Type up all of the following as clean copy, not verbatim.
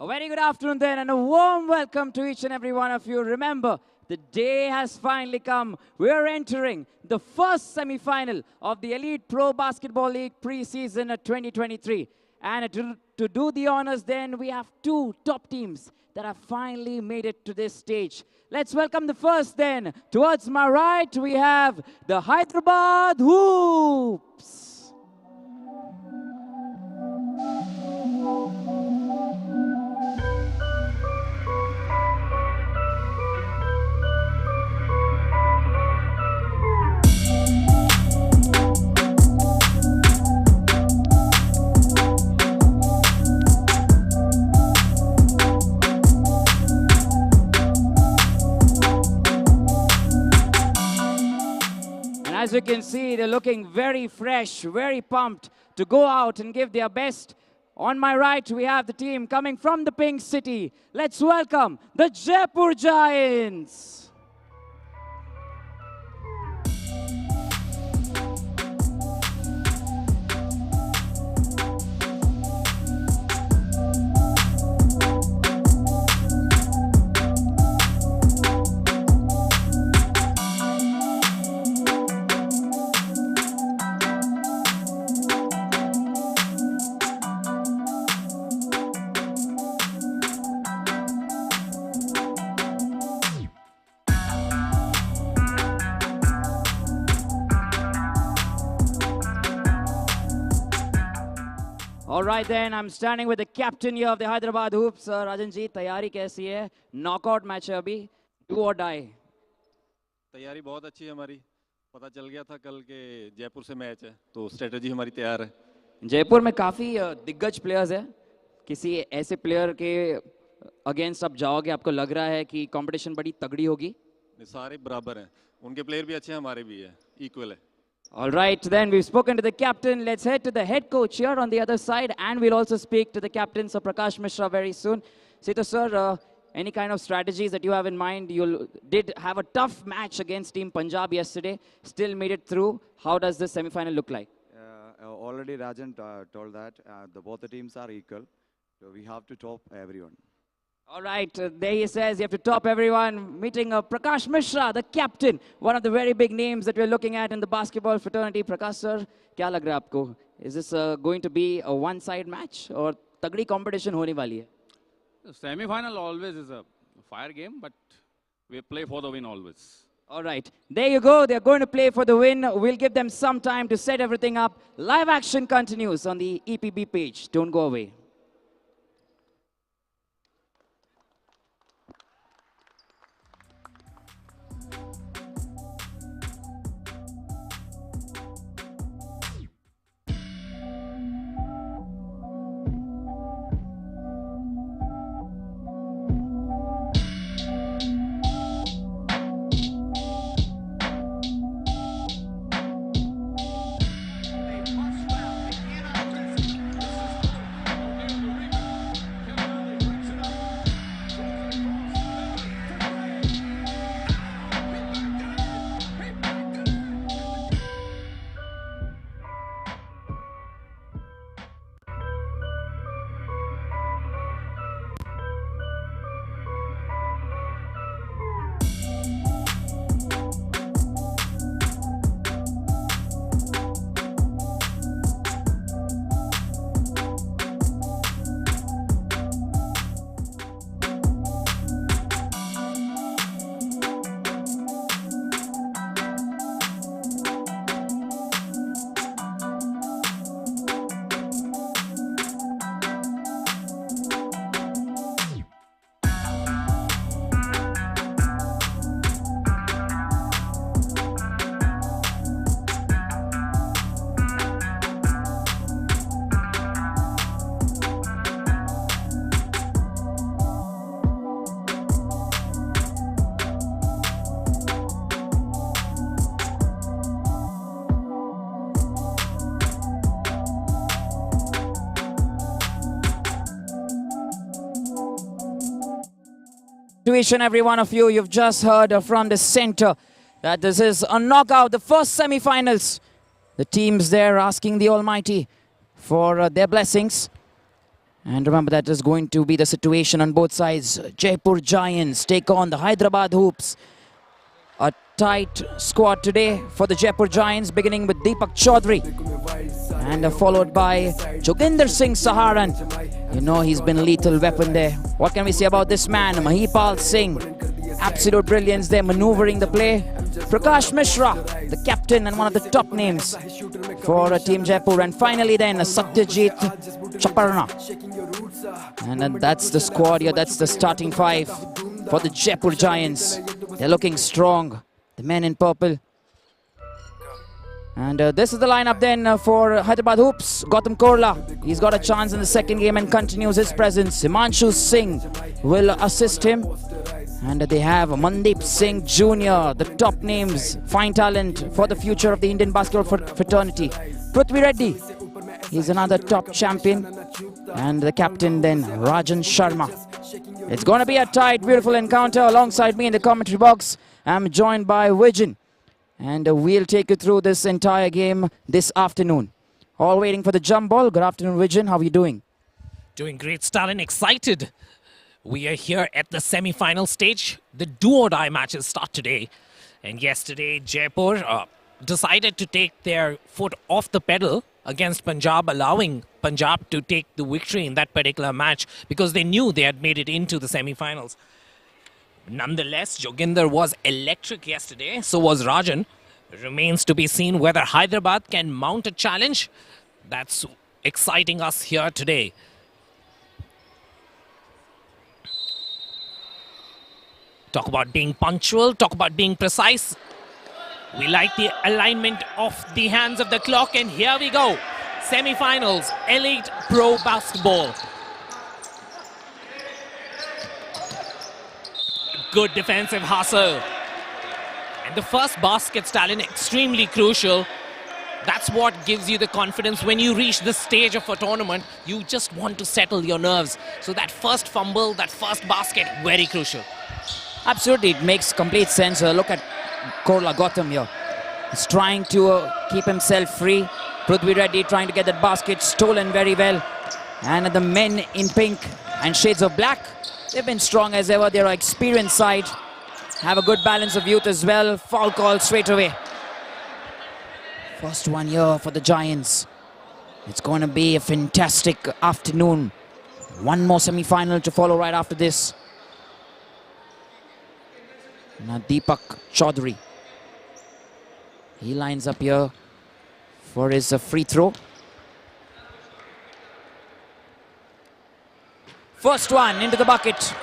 very good afternoon then, and a warm welcome to each and every one of you. Remember, the day has finally come. We're entering the first semi-final of the Elite Pro Basketball League pre-season at 2023. And to do the honors then, we have two top teams that have finally made it to this stage. Let's welcome the first then. Towards my right, we have the Hyderabad Hoops. As you can see, they're looking very fresh, very pumped to go out and give their best. On my right, we have the team coming from the Pink City. Let's welcome the Jaipur Giants. All right then, I'm standing with the captain here of the Hyderabad Hoops. Rajan ji, तैयारी कैसी है? Knockout match है अभी. Do or die. तैयारी बहुत अच्छी है हमारी. पता चल गया था कल के जयपुर से मैच है, तो स्ट्रेटजी हमारी तैयार है. जयपुर में काफी दिग्गज प्लेयर्स हैं. किसी ऐसे प्लेयर के अगेंस्ट आप जाओगे, आपको लग रहा है कि कंपटीशन बड़ी तगड़ी होगी? सारे बराबर हैं. उनके प्लेयर भी अच्छे हैं, हमारे भी है. इक्वल है. All right, then we've spoken to the captain. Let's head to the head coach here on the other side, and we'll also speak to the captain, Sir Prakash Mishra, very soon. Sito sir, any kind of strategies that you have in mind? You did have a tough match against Team Punjab yesterday, still made it through. How does this semi-final look like? Already Rajan told that both the teams are equal, so we have to top everyone. All right, there he says you have to top everyone. Meeting Prakash Mishra, the captain, one of the very big names that we're looking at in the basketball fraternity. Prakash sir, क्या लग रहा है आपको? Is this going to be a one-side match or तगड़ी competition होने वाली है? Semi-final always is a fire game, but we play for the win always. All right, there you go. They're going to play for the win. We'll give them some time to set everything up. Live action continues on the EPB page. Don't go away. To each and every one of you, you've just heard from the center that this is a knockout, the first semi-finals. The teams there asking the Almighty for their blessings. And remember, that is going to be the situation on both sides. Jaipur Giants take on the Hyderabad Hoops. A tight squad today for the Jaipur Giants, beginning with Deepak Chaudhary and followed by Joginder Singh Saharan. You know, he's been a lethal weapon there. What can we say about this man? Mahipal Singh, absolute brilliance there, maneuvering the play. Prakash Mishra, the captain and one of the top names for Team Jaipur. And finally then, Satyajit Chaparna. And that's the squad here, that's the starting five for the Jaipur Giants. They're looking strong, the men in purple. And this is the lineup then for Hyderabad Hoops. Gautam Korla, he's got a chance in the second game and continues his presence. Himanshu Singh will assist him. And they have Mandeep Singh Jr., the top names, fine talent for the future of the Indian basketball fraternity. Prithvi Reddy, he's another top champion. And the captain then, Rajan Sharma. It's going to be a tight, beautiful encounter. Alongside me in the commentary box, I'm joined by Vijan. And we'll take you through this entire game this afternoon. All waiting for the jump ball. Good afternoon, Vijan. How are you doing? Doing great, Stalin. Excited. We are here at the semi-final stage. The do-or-die matches start today. And yesterday, Jaipur decided to take their foot off the pedal against Punjab, allowing Punjab to take the victory in that particular match because they knew they had made it into the semi-finals. Nonetheless, Joginder was electric yesterday, so was Rajan. Remains to be seen whether Hyderabad can mount a challenge. That's exciting us here today. Talk about being punctual, talk about being precise. We like the alignment of the hands of the clock, and here we go. Semi-finals, Elite Pro Basketball. Good defensive hustle. And the first basket, Stalin, extremely crucial. That's what gives you the confidence when you reach this stage of a tournament. You just want to settle your nerves. So that first fumble, that first basket, very crucial. Absolutely, it makes complete sense. Look at Korla Gautam here. He's trying to keep himself free. Prithvi Reddy trying to get that basket stolen very well. And the men in pink and shades of black, they've been strong as ever. They're an experienced side. Have a good balance of youth as well. Foul call straight away. First one here for the Giants. It's going to be a fantastic afternoon. One more semi-final to follow right after this. Now Deepak Chaudhary. He lines up here for his free throw. First one into the bucket.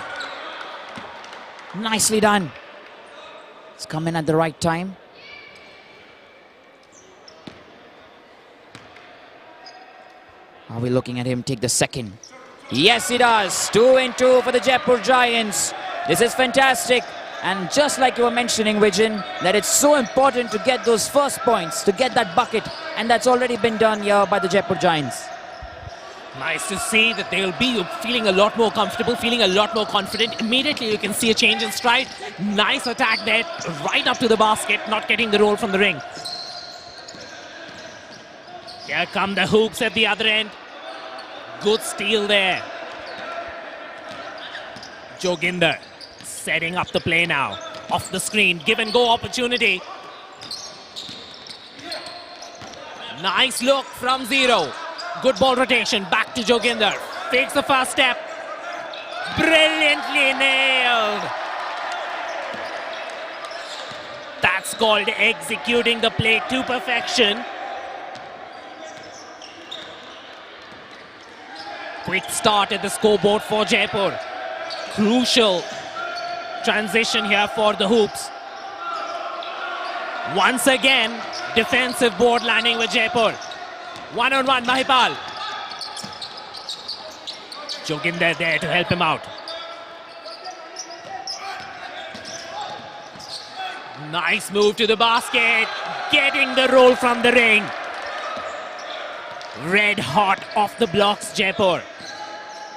Nicely done. It's come in at the right time. Are we looking at him take the second? Yes, he does. 2 and 2 for the Jaipur Giants. This is fantastic. And just like you were mentioning, Vijan, that it's so important to get those first points, to get that bucket. And that's already been done here by the Jaipur Giants. Nice to see that they'll be feeling a lot more comfortable, feeling a lot more confident. Immediately you can see a change in stride. Nice attack there, right up to the basket, not getting the roll from the ring. Here come the hoops at the other end. Good steal there. Joginder setting up the play now. Off the screen, give and go opportunity. Nice look from zero. Good ball rotation, back to Joginder. Takes the first step. Brilliantly nailed. That's called executing the play to perfection. Quick start at the scoreboard for Jaipur. Crucial transition here for the hoops. Once again, defensive board landing with Jaipur. One-on-one, Mahipal. Joginder there to help him out. Nice move to the basket. Getting the roll from the ring. Red hot off the blocks, Jaipur.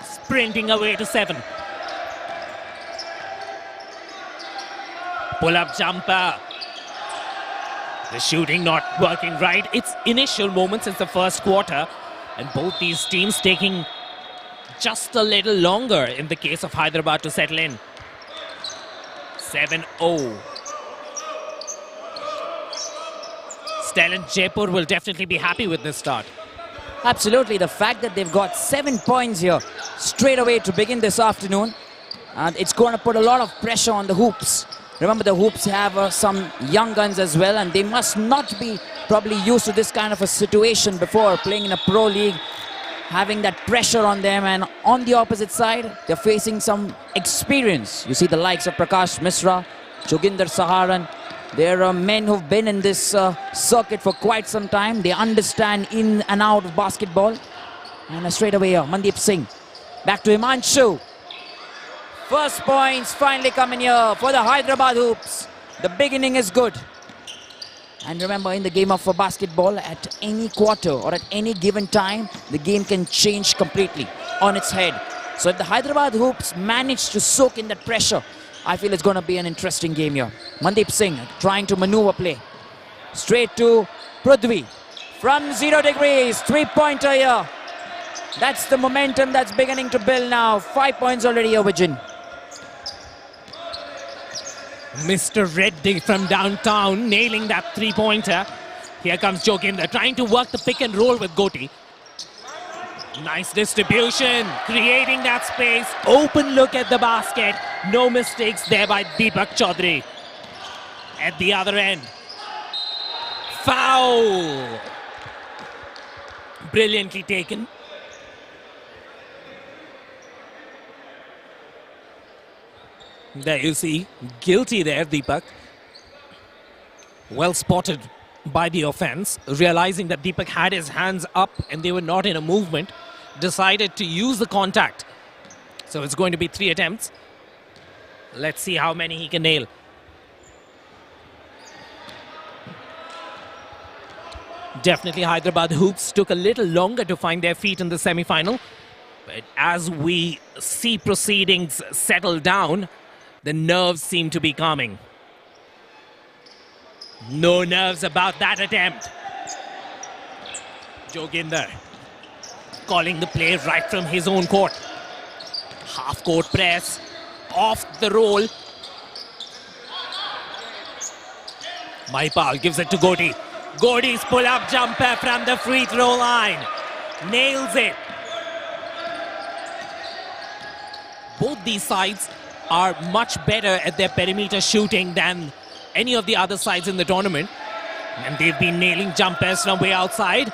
Sprinting away to 7. Pull-up jumper. The shooting not working right. It's initial moments since the first quarter. And both these teams taking just a little longer in the case of Hyderabad to settle in. 7-0. Stellan, Jaipur will definitely be happy with this start. Absolutely, the fact that they've got 7 points here straight away to begin this afternoon, and it's going to put a lot of pressure on the Hoops. Remember, the Hoops have some young guns as well, and they must not be probably used to this kind of a situation before, playing in a pro league, having that pressure on them. And on the opposite side, they're facing some experience. You see the likes of Prakash Misra, Joginder Saharan. They're men who've been in this circuit for quite some time. They understand in and out of basketball. And straight away here, Mandeep Singh. Back to Himanshu. First points finally coming here for the Hyderabad Hoops. The beginning is good. And remember, in the game of basketball, at any quarter or at any given time, the game can change completely on its head. So if the Hyderabad Hoops manage to soak in that pressure, I feel it's going to be an interesting game here. Mandeep Singh trying to maneuver play. Straight to Prudvi. From 0 degrees, 3-pointer here. That's the momentum that's beginning to build now. 5 points already here, Vijin. Mr. Reddy from downtown nailing that 3-pointer. Here comes Joginder trying to work the pick and roll with Goti. Nice distribution, creating that space. Open look at the basket. No mistakes there by Deepak Chaudhary. At the other end. Foul. Brilliantly taken. There you see, guilty there, Deepak. Well spotted by the offense, realizing that Deepak had his hands up and they were not in a movement, decided to use the contact. So it's going to be 3 attempts. Let's see how many he can nail. Definitely Hyderabad Hoops took a little longer to find their feet in the semi-final. But as we see proceedings settle down, the nerves seem to be calming. No nerves about that attempt. Joginder calling the play right from his own court. Half-court press, off the roll. Mahipal gives it to Goti. Goti's pull-up jumper from the free throw line. Nails it. Both these sides are much better at their perimeter shooting than any of the other sides in the tournament. And they've been nailing jumpers from way outside.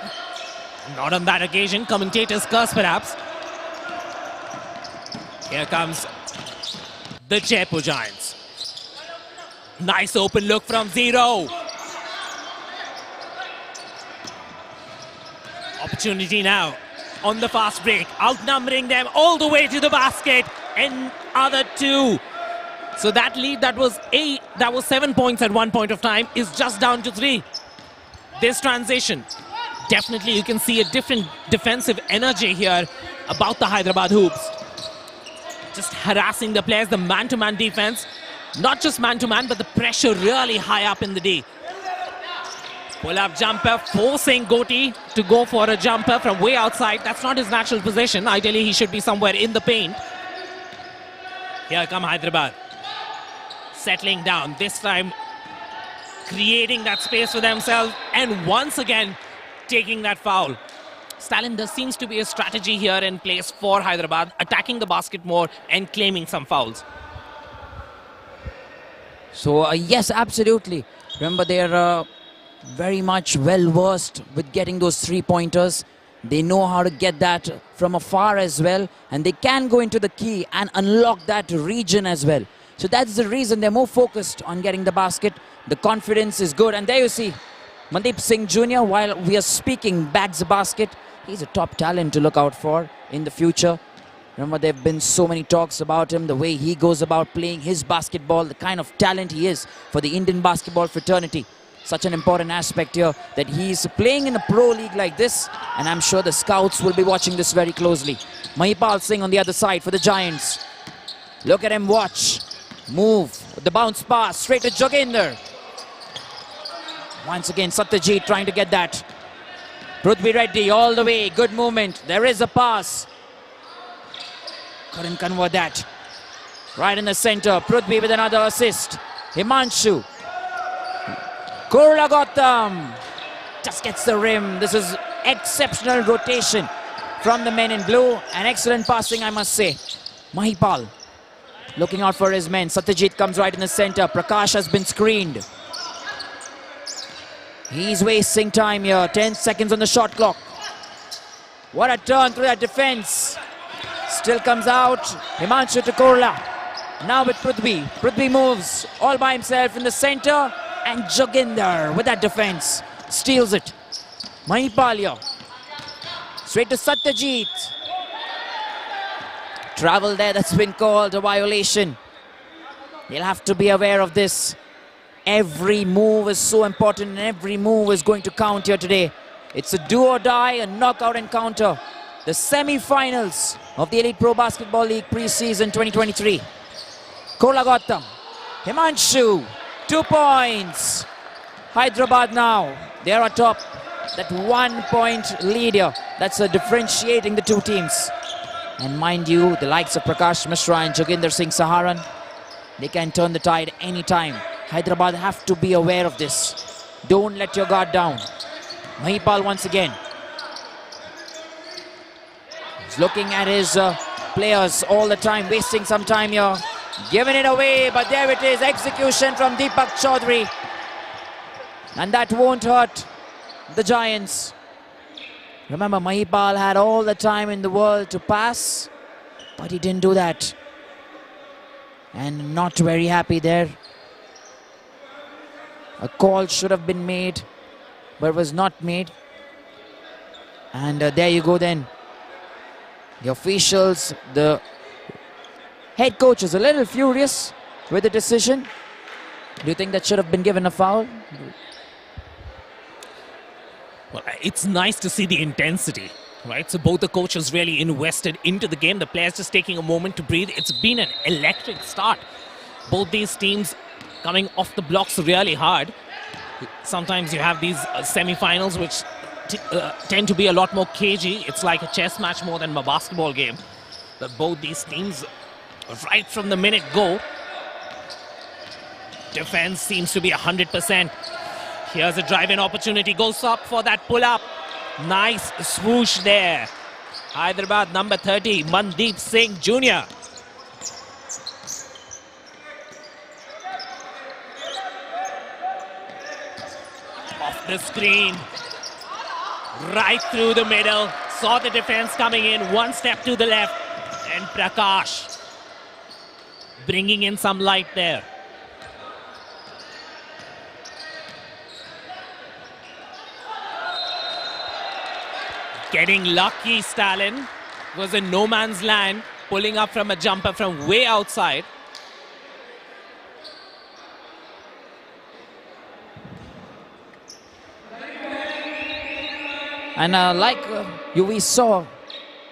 Not on that occasion. Commentators curse perhaps. Here comes the Jaipur Giants. Nice open look from 0. Opportunity now on the fast break. Outnumbering them all the way to the basket. And other 2. So that lead that was 7 points at one point of time is just down to 3. This transition, definitely you can see a different defensive energy here about the Hyderabad Hoops. Just harassing the players, the man-to-man defense. Not just man-to-man, but the pressure really high up in the D. Pull-up jumper, forcing Goti to go for a jumper from way outside. That's not his natural position. Ideally, he should be somewhere in the paint. Here come Hyderabad. Settling down, this time creating that space for themselves and once again taking that foul. Stalin, there seems to be a strategy here in place for Hyderabad, attacking the basket more and claiming some fouls. So, yes, absolutely. Remember, they're very much well versed with getting those 3-pointers. They know how to get that from afar as well, and they can go into the key and unlock that region as well. So that's the reason they're more focused on getting the basket. The confidence is good, and there you see Mandeep Singh Jr., while we are speaking, bags the basket. He's a top talent to look out for in the future. Remember, there have been so many talks about him, the way he goes about playing his basketball, the kind of talent he is for the Indian basketball fraternity. Such an important aspect here that he's playing in a pro league like this, and I'm sure the scouts will be watching this very closely. Mahipal Singh on the other side for the Giants. Look at him watch. Move. The bounce pass straight to Joginder. Once again, Satyajit trying to get that. Prudvi Reddy all the way. Good movement. There is a pass. Couldn't convert that. Right in the center, Prithvi with another assist. Himanshu. Kurla Gautam just gets the rim. This is exceptional rotation from the men in blue. And excellent passing, I must say. Mahipal looking out for his men. Satyajit comes right in the center. Prakash has been screened. He's wasting time here. 10 seconds on the shot clock. What a turn through that defense. Still comes out. Himanshu to Kurla. Now with Prithvi. Prithvi moves all by himself in the center. And Joginder with that defense steals it. Mahipal here. Straight to Satyajit. Travel there, that's been called a violation. You'll have to be aware of this. Every move is so important and every move is going to count here today. It's a do or die, a knockout encounter. The semi-finals of the Elite Pro Basketball League pre-season 2023. Kurla Gautam. Himanshu. 2 points. Hyderabad now. They're atop. That 1 point lead here. That's differentiating the two teams. And mind you, the likes of Prakash Mishra and Joginder Singh Saharan, they can turn the tide anytime. Hyderabad have to be aware of this. Don't let your guard down. Mahipal once again. He's looking at his players all the time, wasting some time here. Giving it away, but there it is. Execution from Deepak Chaudhary. And that won't hurt the Giants. Remember, Mahipal had all the time in the world to pass, but he didn't do that. And not very happy there. A call should have been made, but was not made. And there you go then. The officials, the head coach is a little furious with the decision. Do you think that should have been given a foul? Well, it's nice to see the intensity, right? So both the coaches really invested into the game. The players just taking a moment to breathe. It's been an electric start. Both these teams coming off the blocks really hard. Sometimes you have these semi-finals which tend to be a lot more cagey. It's like a chess match more than a basketball game. But both these teams, right from the minute go, defense seems to be 100%. Here's a drive-in opportunity. Goes up for that pull-up. Nice swoosh there. Hyderabad number 30, Mandeep Singh Jr. Off the screen. Right through the middle. Saw the defense coming in. One step to the left. And Prakash bringing in some light there. Getting lucky, Stalin. Was in no man's land, pulling up from a jumper from way outside. And we saw,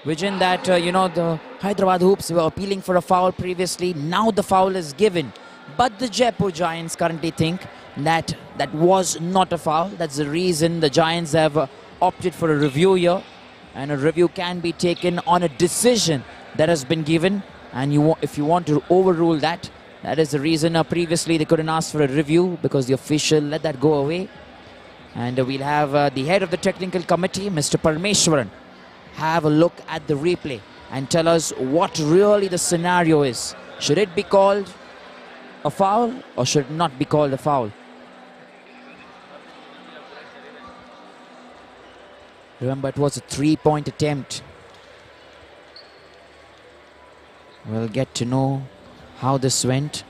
Vijay, that, the Hyderabad Hoops were appealing for a foul previously. Now the foul is given. But the Jaipur Giants currently think that that was not a foul. That's the reason the Giants have opted for a review here. And a review can be taken on a decision that has been given. And if you want to overrule that, that is the reason previously they couldn't ask for a review because the official let that go away. And we'll have the head of the technical committee, Mr. Parameshwaran, have a look at the replay and tell us what really the scenario is. Should it be called a foul or should it not be called a foul? Remember, it was a 3-point attempt. We'll get to know how this went.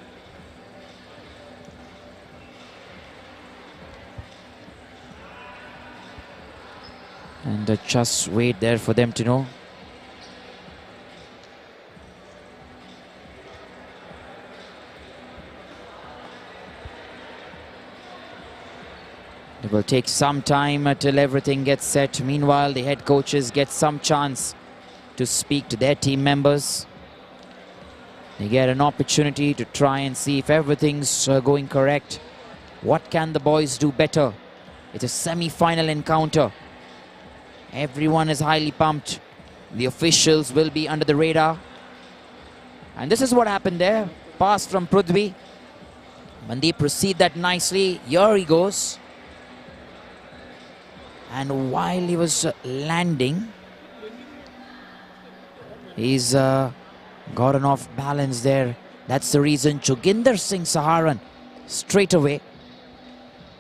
And just wait there for them to know. It will take some time till everything gets set. Meanwhile, the head coaches get some chance to speak to their team members. They get an opportunity to try and see if everything's going correct. What can the boys do better? It's a semi-final encounter. Everyone is highly pumped. The officials will be under the radar. And this is what happened there. Pass from Prudvi. Mandeep received that nicely. Here he goes. And while he was landing, he's gotten off balance there. That's the reason Joginder Singh Saharan straight away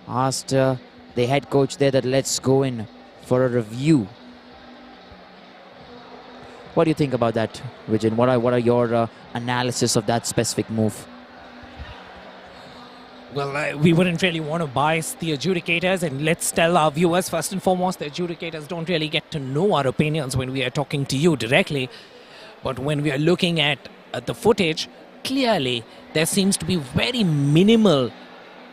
asked the head coach there that let's go in for a review. What do you think about that, Vijay? What are your analysis of that specific move? Well, we wouldn't really want to bias the adjudicators, and let's tell our viewers first and foremost, the adjudicators don't really get to know our opinions when we are talking to you directly. But when we are looking at the footage, clearly there seems to be very minimal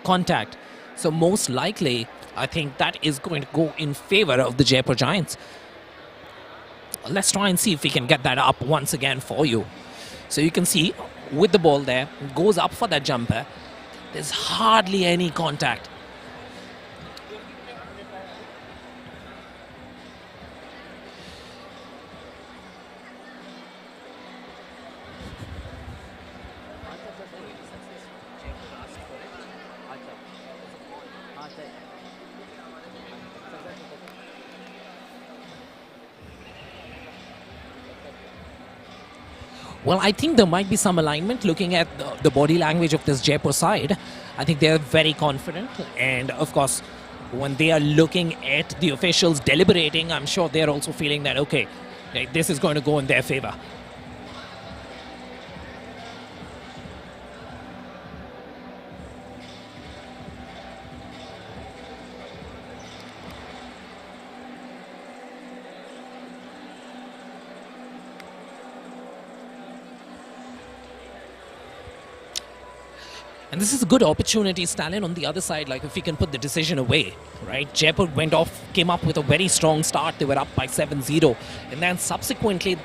contact. So most likely, I think that is going to go in favor of the Jaipur Giants. Let's try and see if we can get that up once again for you. So you can see with the ball there, goes up for that jumper. There's hardly any contact. Well, I think there might be some alignment looking at the body language of this Jaipur side. I think they're very confident. And of course, when they are looking at the officials deliberating, I'm sure they're also feeling that, okay, this is going to go in their favor. And this is a good opportunity, Stalin, on the other side, like if we can put the decision away, right? Jaipur went off, came up with a very strong start. They were up by 7-0. And then subsequently,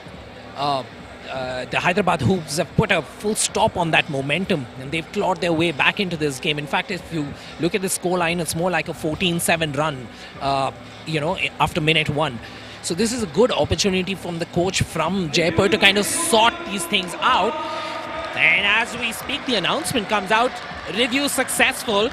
the Hyderabad Hoops have put a full stop on that momentum. And they've clawed their way back into this game. In fact, if you look at the scoreline, it's more like a 14-7 run, after minute 1. So this is a good opportunity from the coach from Jaipur to kind of sort these things out. And as we speak, the announcement comes out. Review successful.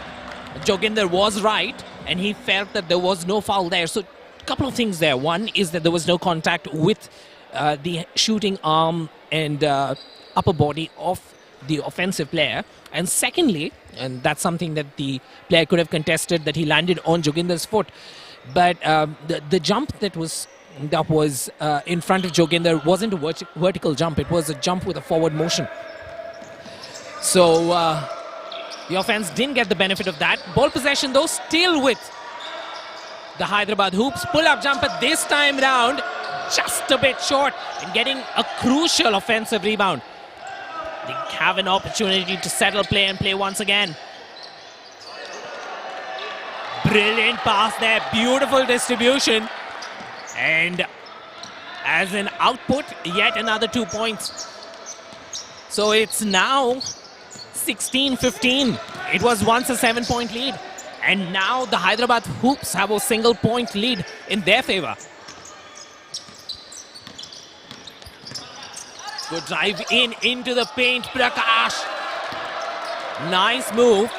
Joginder was right, and he felt that there was no foul there. So a couple of things there. One is that there was no contact with the shooting arm and upper body of the offensive player. And secondly, and that's something that the player could have contested, that he landed on Joginder's foot. But the jump that was in front of Joginder wasn't a vertical jump. It was a jump with a forward motion. So the offense didn't get the benefit of that. Ball possession though still with the Hyderabad Hoops. Pull-up jumper this time round just a bit short and getting a crucial offensive rebound. They have an opportunity to settle play and play once again. Brilliant pass there, beautiful distribution. And as an output, yet another 2 points. So it's now 16-15. It was once a 7-point lead. And now the Hyderabad Hoops have a single-point lead in their favor. Good drive into the paint, Prakash. Nice move.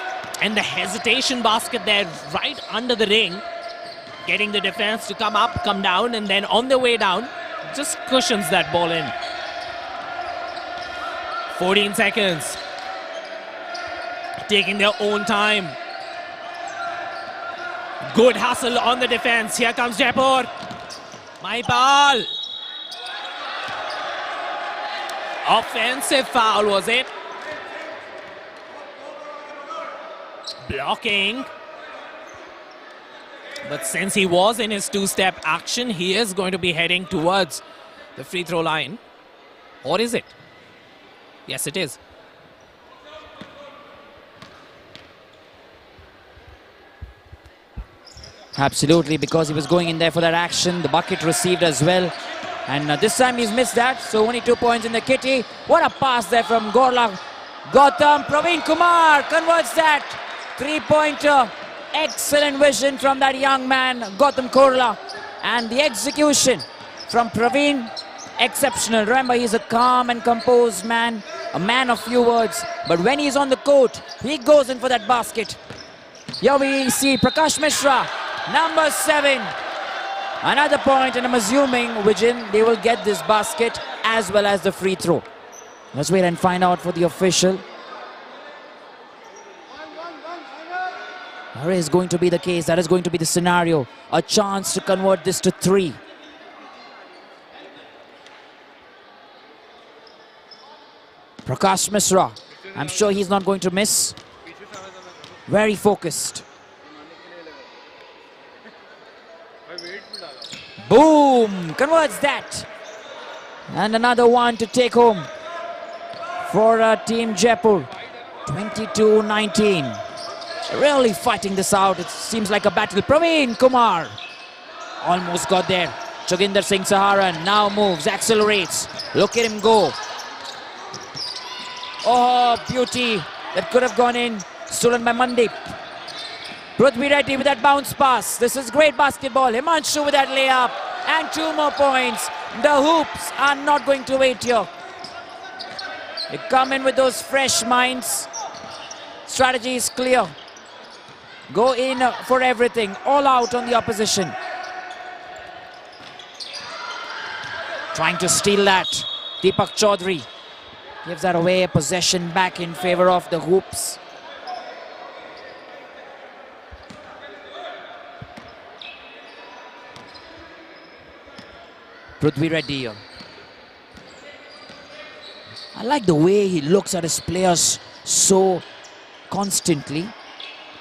And the hesitation basket there right under the ring. Getting the defense to come up, come down, and then on the way down, just cushions that ball in. 14 seconds. Taking their own time. Good hustle on the defense. Here comes Jaipur. My ball. Offensive foul, was it? Blocking. But since he was in his two-step action, he is going to be heading towards the free throw line. Or is it? Yes, it is. Absolutely, because he was going in there for that action. The bucket received as well. And this time he's missed that. So only 2 points in the kitty. What a pass there from Gorla. Gautam, Praveen Kumar converts that. 3-pointer. Excellent vision from that young man, Gautam Korla. And the execution from Praveen, exceptional. Remember, he's a calm and composed man, a man of few words. But when he's on the court, he goes in for that basket. Here we see Prakash Mishra, number 7. Another point, and I'm assuming, Vijin, they will get this basket as well as the free throw. Let's wait and find out for the official. That is going to be the case. That is going to be the scenario. A chance to convert this to 3. Prakash Mishra. I'm sure he's not going to miss. Very focused. Boom! Converts that. And another one to take home for Team Jaipur. 22-19. Really fighting this out. It seems like a battle. Praveen Kumar almost got there. Joginder Singh Saharan now moves, accelerates. Look at him go. Oh, beauty. That could have gone in. Stolen by Mandip. Prithvi Reddy with that bounce pass. This is great basketball. Himanshu with that layup. And 2 more points. The hoops are not going to wait here. They come in with those fresh minds. Strategy is clear. Go in for everything. All out on the opposition. Trying to steal that. Deepak Chaudhary gives that away. Possession back in favor of the hoops. Prithvi Reddy. I like the way he looks at his players so constantly.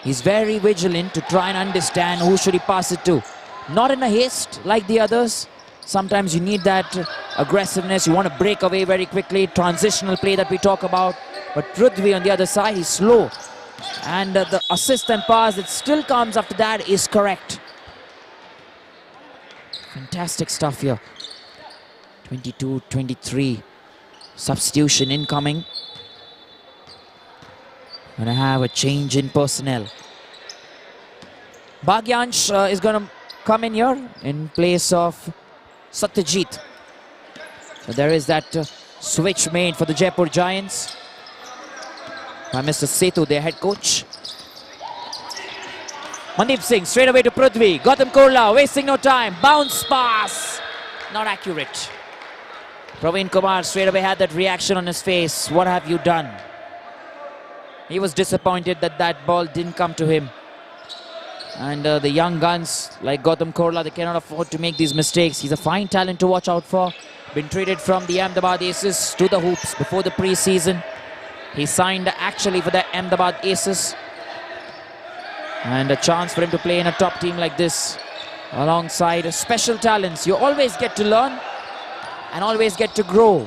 He's very vigilant to try and understand who should he pass it to. Not in a haste like the others. Sometimes you need that aggressiveness. You want to break away very quickly. Transitional play that we talk about. But Prithvi on the other side, he's slow. And the assist and pass that still comes after that is correct. Fantastic stuff here. 22-23. Substitution incoming. Going to have a change in personnel. Bhagyansh is going to come in here in place of Satyajit. So there is that switch made for the Jaipur Giants by Mr. Setu, their head coach. Mandeep Singh straight away to Prithvi. Gautam Korla wasting no time. Bounce pass. Not accurate. Praveen Kumar straight away had that reaction on his face. What have you done? He was disappointed that that ball didn't come to him. And the young guns like Gautam Korla, they cannot afford to make these mistakes. He's a fine talent to watch out for. Been traded from the Ahmedabad Aces to the Hoops before the pre-season. He signed actually for the Ahmedabad Aces. And a chance for him to play in a top team like this alongside special talents. You always get to learn and always get to grow.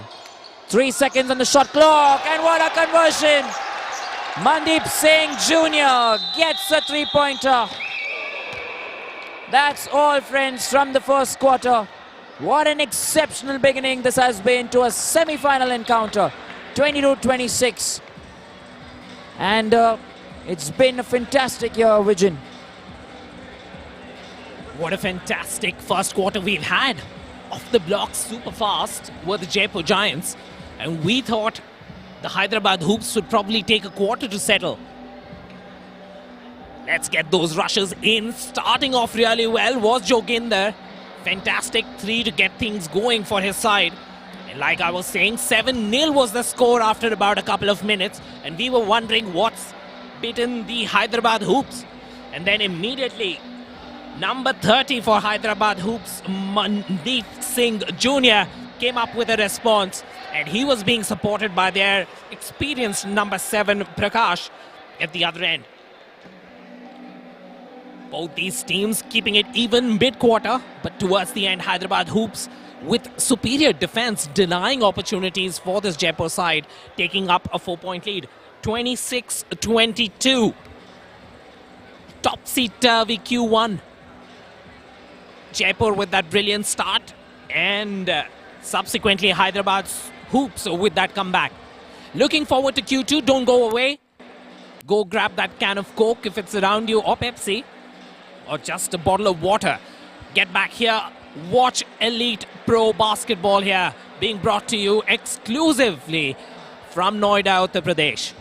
3 seconds on the shot clock, and what a conversion! Mandeep Singh Jr. gets a 3-pointer. That's all, friends, from the first quarter. What an exceptional beginning this has been to a semi-final encounter. 22-26. And it's been a fantastic year, Vijin. What a fantastic first quarter we've had. Off the block super fast were the Jaipur Giants. And we thought the Hyderabad Hoops would probably take a quarter to settle. Let's get those rushes in. Starting off really well was Joginder. Fantastic 3 to get things going for his side. And like I was saying, 7-0 was the score after about a couple of minutes. And we were wondering what's beaten the Hyderabad Hoops. And then immediately, number 30 for Hyderabad Hoops, Mandeep Singh Jr. came up with a response. And he was being supported by their experienced number 7, Prakash, at the other end. Both these teams keeping it even mid-quarter, but towards the end, Hyderabad Hoops with superior defense, denying opportunities for this Jaipur side, taking up a 4-point lead. 26-22. Topsy-turvy Q1. Jaipur with that brilliant start, and subsequently Hyderabad's Hoops with that comeback. Looking forward to Q2. Don't go away. Go grab that can of Coke if it's around you, or Pepsi, or just a bottle of water. Get back here. Watch elite pro basketball here being brought to you exclusively from Noida, Uttar Pradesh.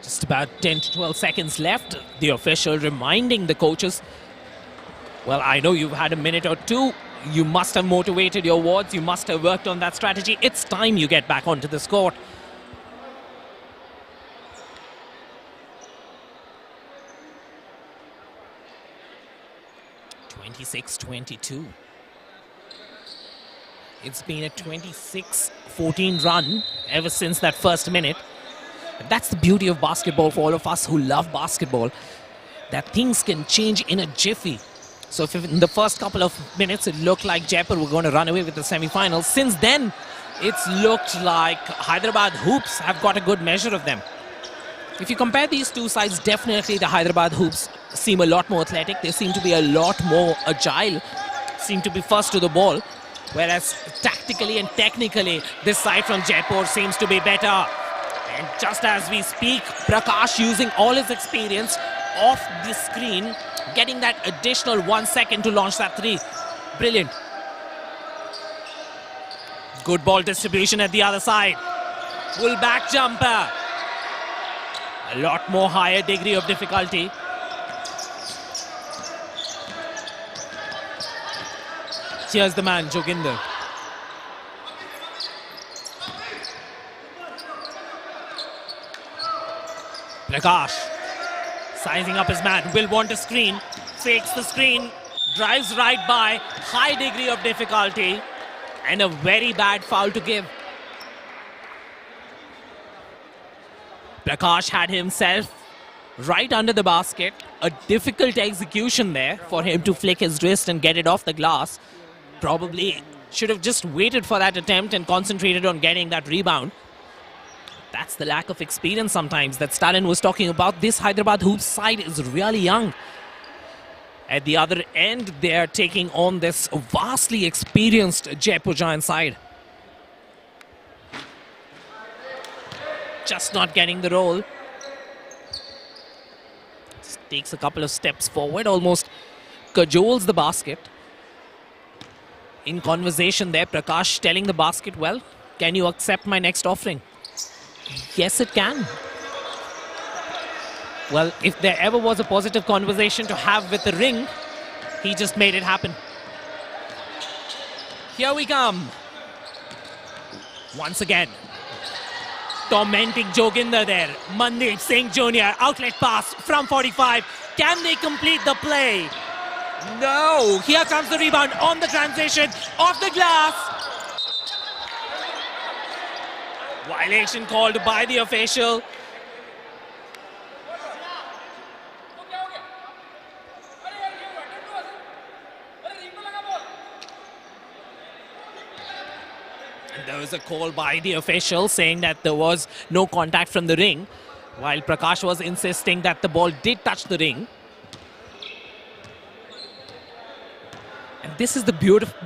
Just about 10 to 12 seconds left. The official reminding the coaches, well, I know you've had a minute or two. You must have motivated your wards. You must have worked on that strategy. It's time you get back onto this court. (26-22). It's been a 26-14 run ever since that first minute. That's the beauty of basketball for all of us who love basketball, that things can change in a jiffy. So if in the first couple of minutes it looked like Jaipur were going to run away with the semi-finals, since then it's looked like Hyderabad Hoops have got a good measure of them. If you compare these two sides, definitely the Hyderabad Hoops seem a lot more athletic. They seem to be a lot more agile, seem to be first to the ball, whereas tactically and technically this side from Jaipur seems to be better. And just as we speak, Prakash using all his experience off the screen, getting that additional 1 second to launch that three. Brilliant. Good ball distribution at the other side. Full back jumper. A lot more higher degree of difficulty. Here's the man, Joginder. Prakash sizing up his man, will want a screen, fakes the screen, drives right by, high degree of difficulty, and a very bad foul to give. Prakash had himself right under the basket, a difficult execution there for him to flick his wrist and get it off the glass. Probably should have just waited for that attempt and concentrated on getting that rebound. That's the lack of experience sometimes that Stalin was talking about. This Hyderabad Hoops side is really young. At the other end, they're taking on this vastly experienced Jaipur Giant side. Just not getting the roll. Just takes a couple of steps forward, almost cajoles the basket. In conversation there, Prakash telling the basket, well, can you accept my next offering? Yes, it can. Well, if there ever was a positive conversation to have with the ring, he just made it happen. Here we come. Once again. Tormenting Joginder there. Mandeep Singh Jr. outlet pass from 45. Can they complete the play? No. Here comes the rebound on the transition. Off the glass. Violation called by the official. And there was a call by the official saying that there was no contact from the ring, while Prakash was insisting that the ball did touch the ring. And this is the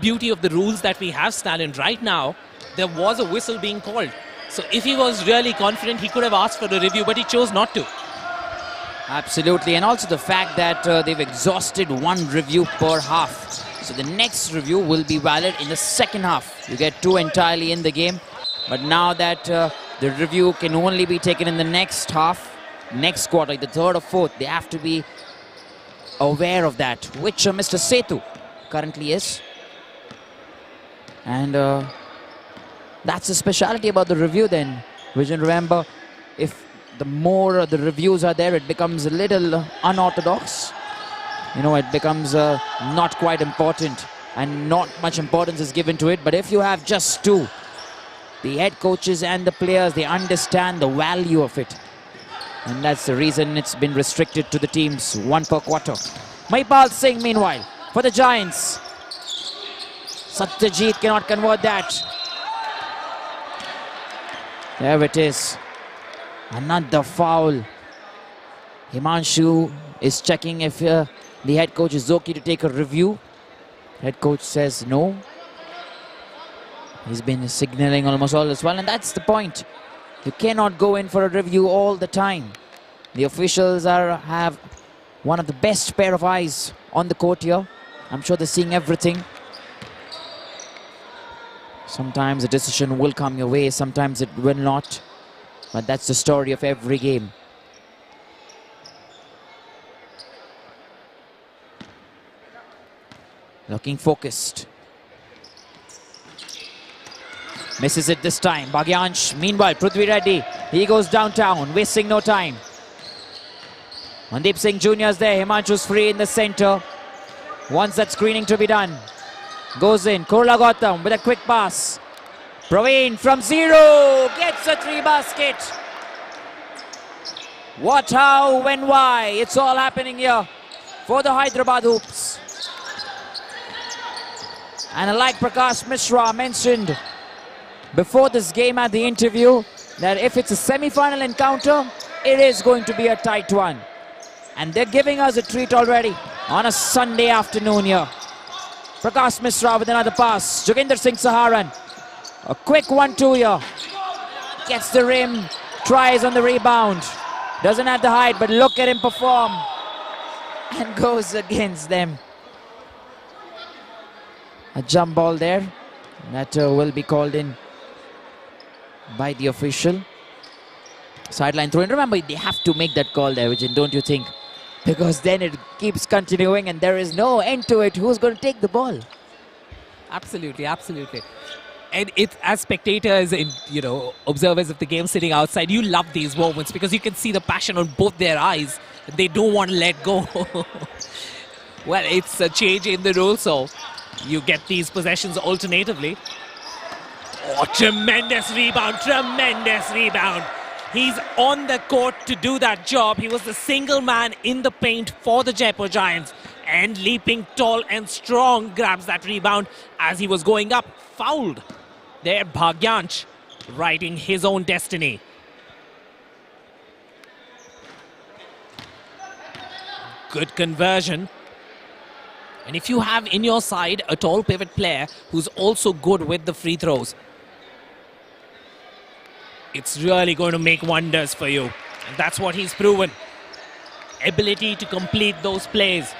beauty of the rules that we have, Stalin. Right now, there was a whistle being called. So if he was really confident, he could have asked for a review, but he chose not to. Absolutely, and also the fact that they've exhausted one review per half. So the next review will be valid in the second half. You get two entirely in the game, but now that the review can only be taken in the next half, next quarter, the third or fourth, they have to be aware of that, which Mr. Setu currently is. And that's the speciality about the review then. Vision, remember, if the more the reviews are there, it becomes a little unorthodox. You know, it becomes not quite important and not much importance is given to it. But if you have just two, the head coaches and the players, they understand the value of it. And that's the reason it's been restricted to the teams, one per quarter. Mahipal Singh, meanwhile, for the Giants. Satyajit cannot convert that. There it is. Another foul. Himanshu is checking if the head coach is okay to take a review. Head coach says no. He's been signaling almost all as well, and that's the point. You cannot go in for a review all the time. The officials have one of the best pair of eyes on the court here. I'm sure they're seeing everything. Sometimes a decision will come your way, sometimes it will not. But that's the story of every game. Looking focused. Misses it this time. Bhagyansh. Meanwhile, Prithvi Reddy. He goes downtown, wasting no time. Mandeep Singh Jr. is there. Himanshu's free in the center. Wants that screening to be done. Goes in. Kurla Gautam with a quick pass. Praveen from zero gets a 3 basket. What, how, when, why? It's all happening here for the Hyderabad Hoops. And like Prakash Mishra mentioned before this game at the interview, that if it's a semi-final encounter, it is going to be a tight one. And they're giving us a treat already on a Sunday afternoon here. Prakash Mishra with another pass. Joginder Singh Saharan. A quick 1-2 here. Gets the rim, tries on the rebound. Doesn't have the height, but look at him perform. And goes against them. A jump ball there. That will be called in by the official. Sideline throw in. Remember, they have to make that call there, Vijay, don't you think? Because then it keeps continuing and there is no end to it. Who's going to take the ball? Absolutely, absolutely. And it's, as spectators and, you know, observers of the game sitting outside, you love these moments because you can see the passion on both their eyes. They don't want to let go. Well, it's a change in the rule, so you get these possessions alternatively. Oh, tremendous rebound, tremendous rebound. He's on the court to do that job. He was the single man in the paint for the Jaipur Giants. And leaping tall and strong, grabs that rebound as he was going up. Fouled. There, Bhagyansh writing his own destiny. Good conversion. And if you have in your side a tall pivot player who's also good with the free throws, it's really going to make wonders for you. And that's what he's proven. Ability to complete those plays.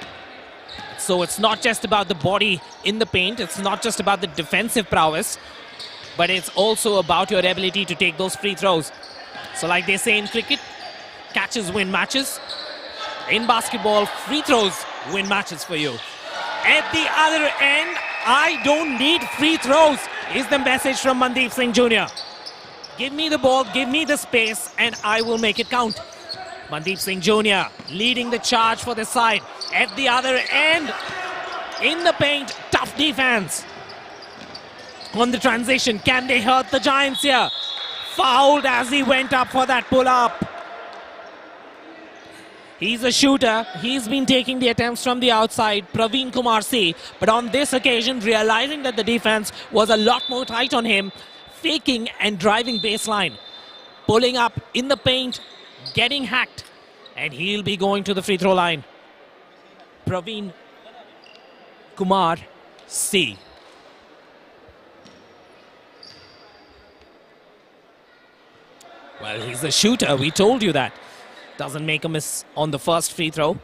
So it's not just about the body in the paint, it's not just about the defensive prowess, but it's also about your ability to take those free throws. So like they say in cricket, catches win matches. In basketball, free throws win matches for you. At the other end, I don't need free throws, is the message from Mandeep Singh Jr. Give me the ball, give me the space, and I will make it count. Mandeep Singh Jr. leading the charge for the side. At the other end, in the paint, tough defense. On the transition, can they hurt the Giants here? Fouled as he went up for that pull-up. He's a shooter. He's been taking the attempts from the outside, Praveen Kumar C. But on this occasion, realizing that the defense was a lot more tight on him, faking and driving baseline. Pulling up in the paint, getting hacked. And he'll be going to the free throw line. Praveen Kumar C. Well, he's a shooter. We told you that. Doesn't make a miss on the first free throw.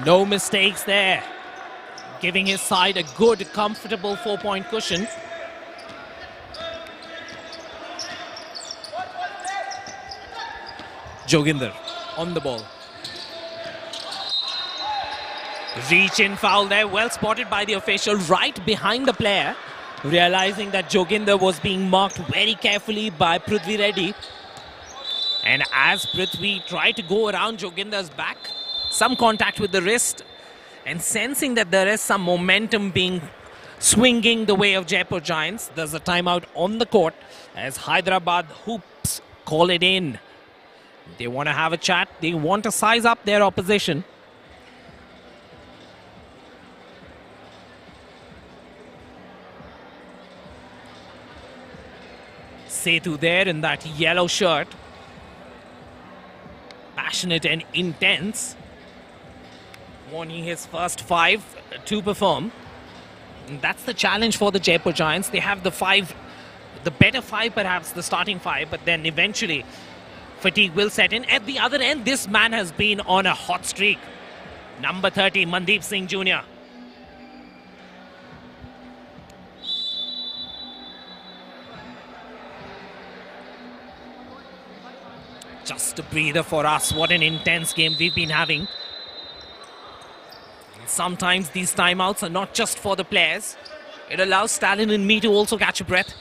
No mistakes there. Giving his side a good, comfortable 4-point cushion. Joginder on the ball. Reach in foul there, well spotted by the official right behind the player. Realizing that Joginder was being marked very carefully by Prithvi Reddy. And as Prithvi tried to go around Joginder's back, some contact with the wrist, and sensing that there is some momentum being swinging the way of Jaipur Giants, there's a timeout on the court as Hyderabad Hoops call it in. They want to have a chat. They want to size up their opposition. Sethu there in that yellow shirt. Passionate and intense. Only his first 5 to perform. And that's the challenge for the Jaipur Giants. They have the better 5 perhaps, the starting 5, but then eventually fatigue will set in. At the other end, this man has been on a hot streak. Number 30, Mandeep Singh Jr. Just a breather for us. What an intense game we've been having. And sometimes these timeouts are not just for the players. It allows Stalin and me to also catch a breath.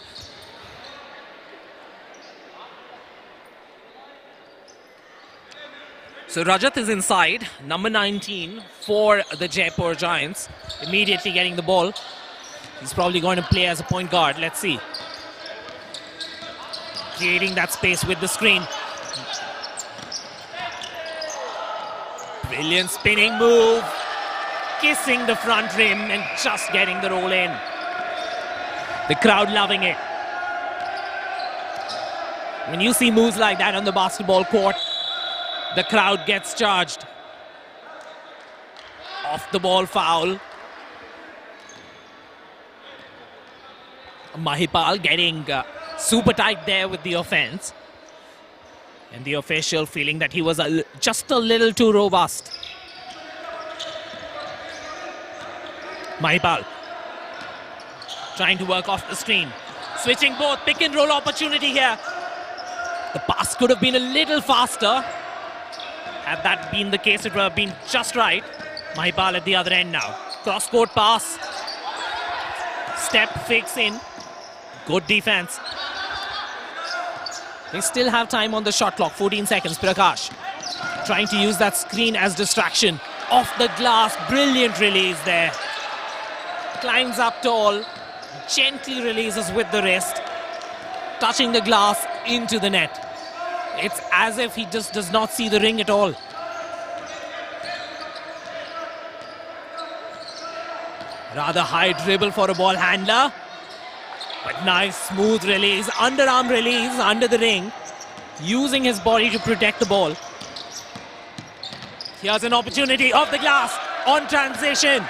So Rajat is inside, number 19 for the Jaipur Giants, immediately getting the ball. He's probably going to play as a point guard. Let's see. Creating that space with the screen. Brilliant spinning move. Kissing the front rim and just getting the roll in. The crowd loving it. When you see moves like that on the basketball court, the crowd gets charged. Off the ball foul. Mahipal getting super tight there with the offense. And the official feeling that he was just a little too robust. Mahipal trying to work off the screen. Switching both, pick and roll opportunity here. The pass could have been a little faster. Had that been the case, it would have been just right. Mahipal at the other end now. Cross-court pass. Step fix in. Good defense. They still have time on the shot clock. 14 seconds. Prakash trying to use that screen as distraction. Off the glass. Brilliant release there. Climbs up tall. Gently releases with the wrist. Touching the glass into the net. It's as if he just does not see the ring at all. Rather high dribble for a ball handler. But nice smooth release, underarm release under the ring. Using his body to protect the ball. Here's an opportunity off the glass on transition.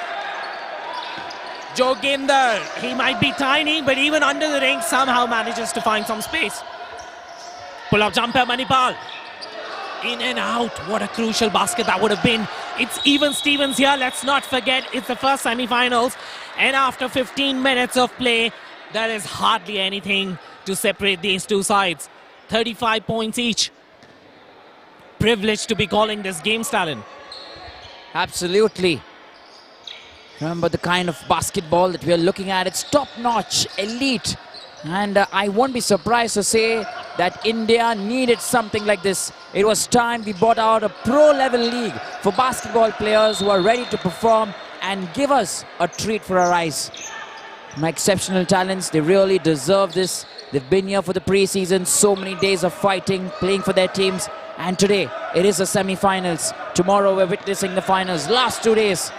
Joginder, he might be tiny, but even under the ring somehow manages to find some space. Pull-up jumper, Manipal. In and out. What a crucial basket that would have been. It's even Stevens here. Let's not forget it's the first semi-finals. And after 15 minutes of play, there is hardly anything to separate these two sides. 35 points each. Privileged to be calling this game, Stalin. Absolutely. Remember the kind of basketball that we are looking at. It's top-notch, elite. And I won't be surprised to say that India needed something like this. It was time we brought out a pro-level league for basketball players who are ready to perform and give us a treat for our eyes. My exceptional talents, they really deserve this. They've been here for the preseason, so many days of fighting, playing for their teams. And today, it is the semi-finals. Tomorrow, we're witnessing the finals. Last 2 days.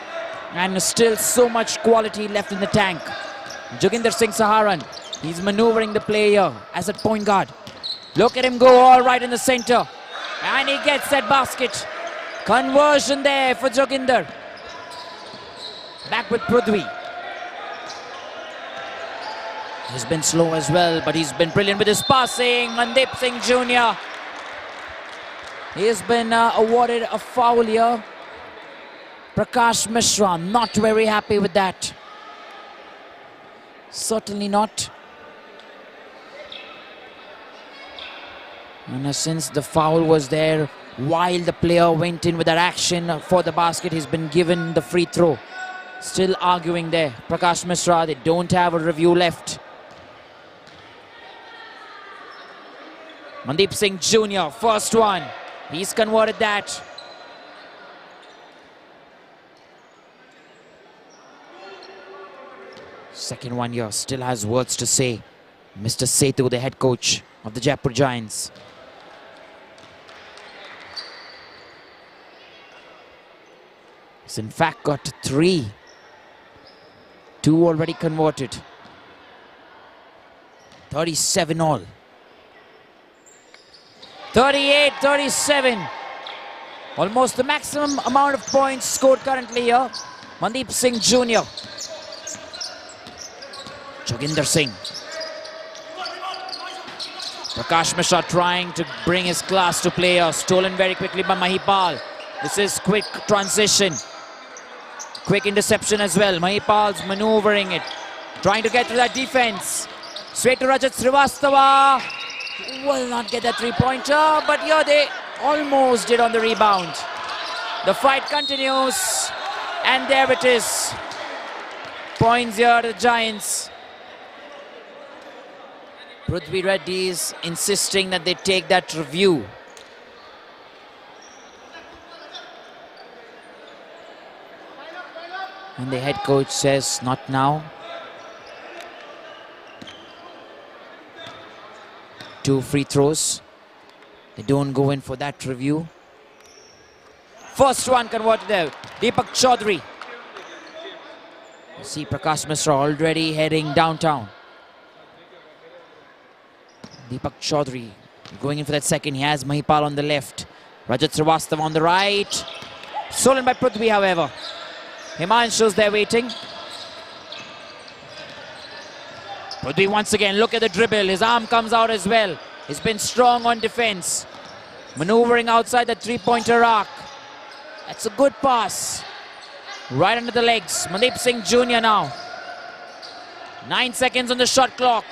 And still so much quality left in the tank. Joginder Singh Saharan. He's maneuvering the play here as a point guard. Look at him go all right in the center. And he gets that basket. Conversion there for Joginder. Back with Prithvi. He's been slow as well, but he's been brilliant with his passing. Mandeep Singh Jr. He's been awarded a foul here. Prakash Mishra, not very happy with that. Certainly not. And since the foul was there, while the player went in with that action for the basket, he's been given the free throw. Still arguing there. Prakash Mishra, they don't have a review left. Mandeep Singh Jr., first one. He's converted that. Second one here, still has words to say. Mr. Sethu, the head coach of the Jaipur Giants. He's in fact got 3. 2 already converted. 37 all. 38-37. Almost the maximum amount of points scored currently here. Mandeep Singh Jr. Joginder Singh. Prakash Mishra trying to bring his class to play here. Stolen very quickly by Mahipal. This is quick transition. Quick interception as well. Mahipal's maneuvering it. Trying to get through that defense. Straight to Rajat Srivastava. Will not get that three-pointer, but here they almost did on the rebound. The fight continues, and there it is. Points here to the Giants. Prithvi Reddy is insisting that they take that review. And the head coach says, not now. 2 free throws. They don't go in for that review. First one converted there. Deepak Chaudhary. You see Prakash Mishra already heading downtown. Deepak Chaudhary going in for that second. He has Mahipal on the left. Rajat Srivastava on the right. Stolen by Prithvi, however. Himanshu's there waiting. Prithvi once again, look at the dribble. His arm comes out as well. He's been strong on defense. Maneuvering outside the three-pointer arc. That's a good pass. Right under the legs. Mandeep Singh Jr. now. 9 seconds on the shot clock.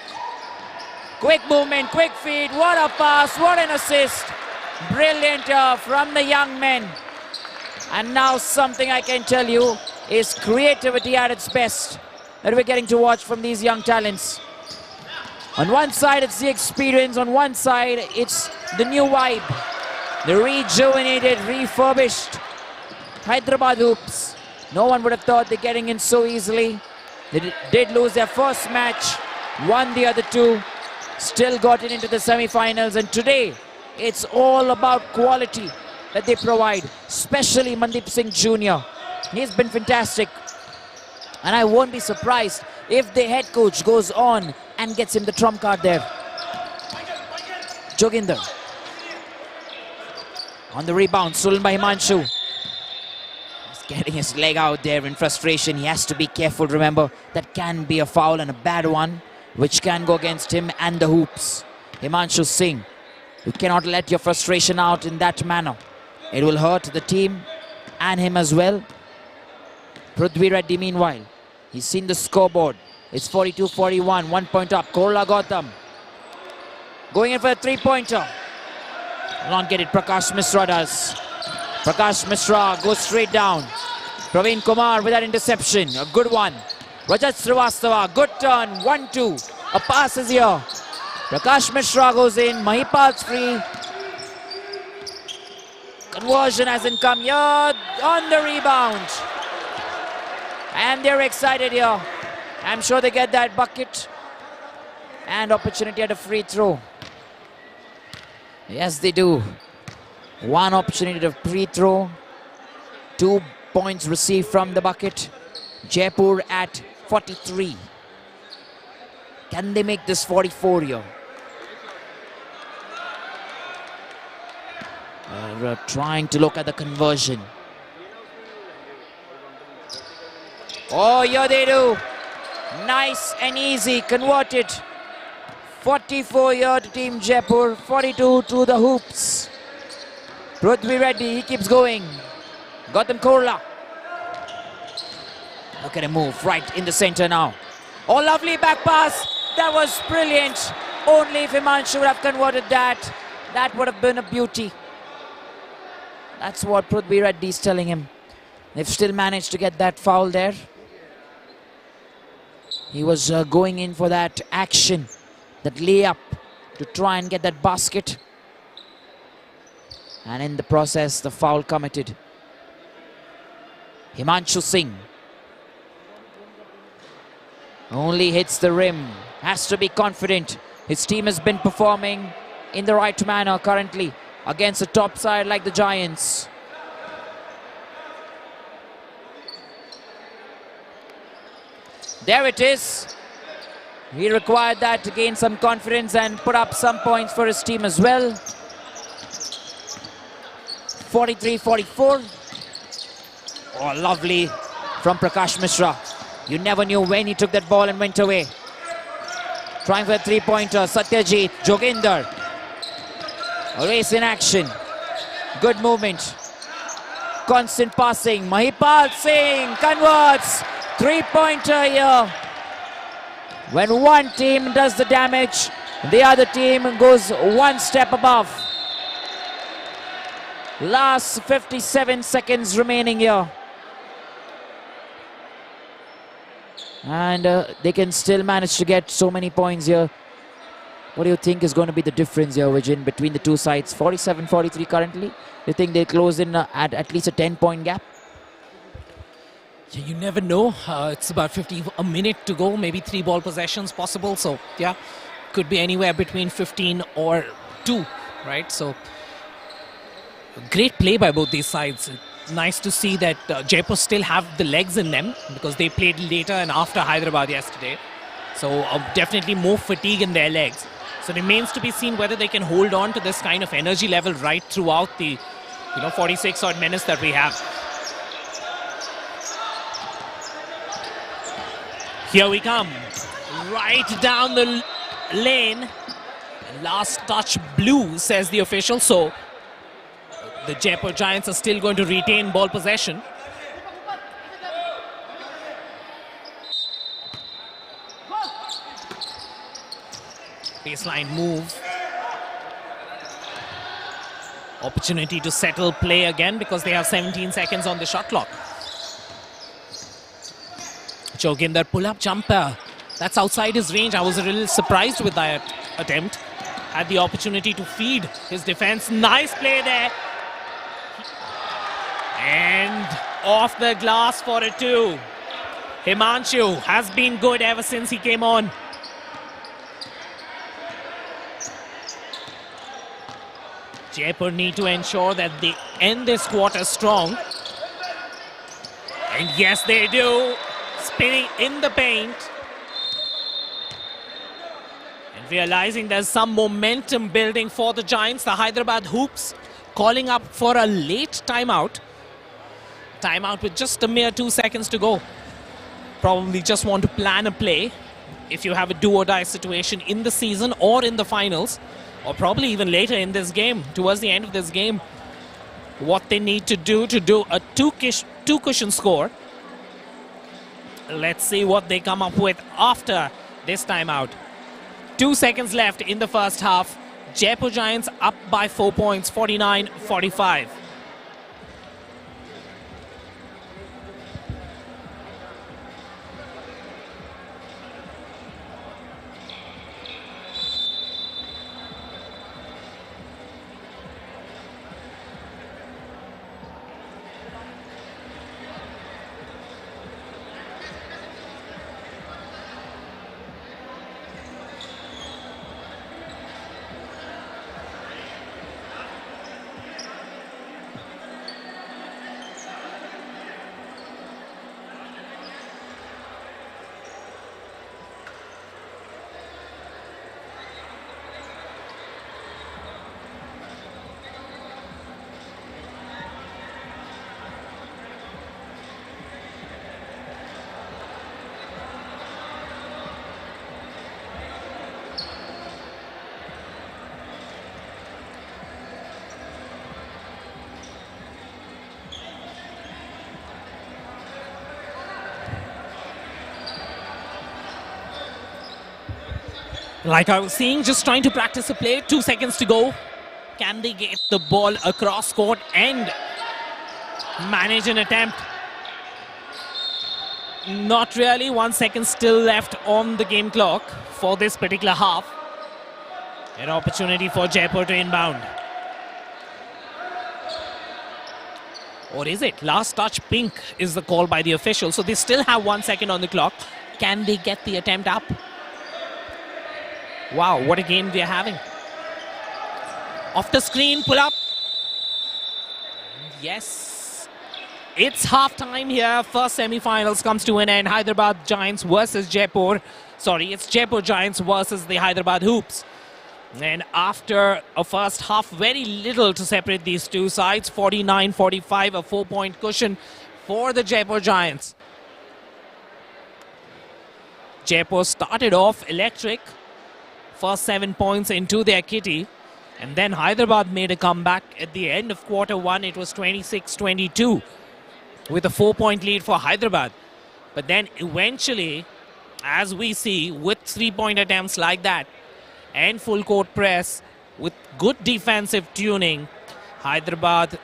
Quick movement, quick feed. What a pass, what an assist. Brilliant from the young men. And now something I can tell you is creativity at its best that we're getting to watch from these young talents. On one side it's the experience, on one side it's the new vibe. The rejuvenated, refurbished Hyderabad hoops. No one would have thought they're getting in so easily. They did lose their first match, won the other 2, still gotten into the semi-finals, and today it's all about quality that they provide, especially Mandeep Singh Jr. He's been fantastic. And I won't be surprised if the head coach goes on and gets him the trump card there. Joginder. On the rebound, stolen by Himanshu. He's getting his leg out there in frustration. He has to be careful, remember. That can be a foul and a bad one, which can go against him and the hoops. Himanshu Singh, you cannot let your frustration out in that manner. It will hurt the team and him as well. Prithvi Reddy, meanwhile, he's seen the scoreboard. It's 42-41, 1 point up. Korla Gautam going in for a three-pointer. Will not get it. Prakash Mishra does. Prakash Mishra goes straight down. Praveen Kumar with that interception. A good one. Rajat Srivastava, good turn. 1-2. A pass is here. Prakash Mishra goes in. Mahipal's free. Conversion hasn't come here. On the rebound. And they're excited here. I'm sure they get that bucket. And opportunity at a free throw. Yes, they do. 1 opportunity to free throw. 2 points received from the bucket. Jaipur at 43. Can they make this 44 here? Trying to look at the conversion. Oh, yeah, they do. Nice and easy, converted. 44 here to Team Jaipur, 42 to the hoops. Prithvi Reddy, he keeps going. Gautam Korla. Look at him move right in the center now. Oh, lovely back pass. That was brilliant. Only if Himanshu would have converted that, that would have been a beauty. That's what Prithvi Reddy is telling him. They've still managed to get that foul there. He was going in for that action, that layup, to try and get that basket. And in the process, the foul committed. Himanshu Singh only hits the rim. Has to be confident. His team has been performing in the right manner currently against a top side like the Giants. There it is. He required that to gain some confidence and put up some points for his team as well. 43-44. Oh, lovely from Prakash Mishra. You never knew when he took that ball and went away. Trying for a three-pointer, Satyajit, Joginder. A race in action. Good movement. Constant passing. Mahipal Singh converts. Three-pointer here. When one team does the damage, the other team goes one step above. Last 57 seconds remaining here. And they can still manage to get so many points here. What do you think is going to be the difference here, Vijay, between the two sides? 47-43 currently. You think they close in at least a 10-point gap? Yeah, you never know. It's about a minute to go, maybe 3 ball possessions possible. So, yeah, could be anywhere between 15 or 2, right? So, great play by both these sides. Nice to see that Jaipur still have the legs in them because they played later and after Hyderabad yesterday. So, definitely more fatigue in their legs. So, it remains to be seen whether they can hold on to this kind of energy level right throughout the 46 odd minutes that we have. Here we come, right down the lane. Last touch blue, says the official. So the Jaipur Giants are still going to retain ball possession. Baseline move. Opportunity to settle play again because they have 17 seconds on the shot clock. Joginder pull-up jumper. That's outside his range. I was a little surprised with that attempt. Had the opportunity to feed his defense. Nice play there. And off the glass for a 2. Himanshu has been good ever since he came on. Jaipur need to ensure that they end this quarter strong. And yes, they do. Spinning in the paint. And realizing there's some momentum building for the Giants. The Hyderabad Hoops calling up for a late timeout. Timeout with just a mere 2 seconds to go. Probably just want to plan a play if you have a do-or-die situation in the season or in the finals, or probably even later in this game, towards the end of this game. What they need to do a two-cushion score. Let's see what they come up with after this timeout. 2 seconds left in the first half. Jaipur Giants up by 4 points, 49-45. Like I was saying, just trying to practice a play. 2 seconds to go. Can they get the ball across court and manage an attempt? Not really. 1 second still left on the game clock for this particular half. An opportunity for Jaipur to inbound. Or is it? Last touch pink is the call by the official. So they still have 1 second on the clock. Can they get the attempt up? Wow, what a game we are having. Off the screen, pull up. Yes. It's half-time here. First semi-finals comes to an end. Hyderabad Giants versus Jaipur. Sorry, it's Jaipur Giants versus the Hyderabad Hoops. And after a first half, very little to separate these two sides. 49-45, a 4-point cushion for the Jaipur Giants. Jaipur started off electric. First 7 points into their kitty. And then Hyderabad made a comeback at the end of quarter one. It was 26-22 with a 4-point lead for Hyderabad. But then eventually, as we see, with 3-point attempts like that and full court press with good defensive tuning, Hyderabad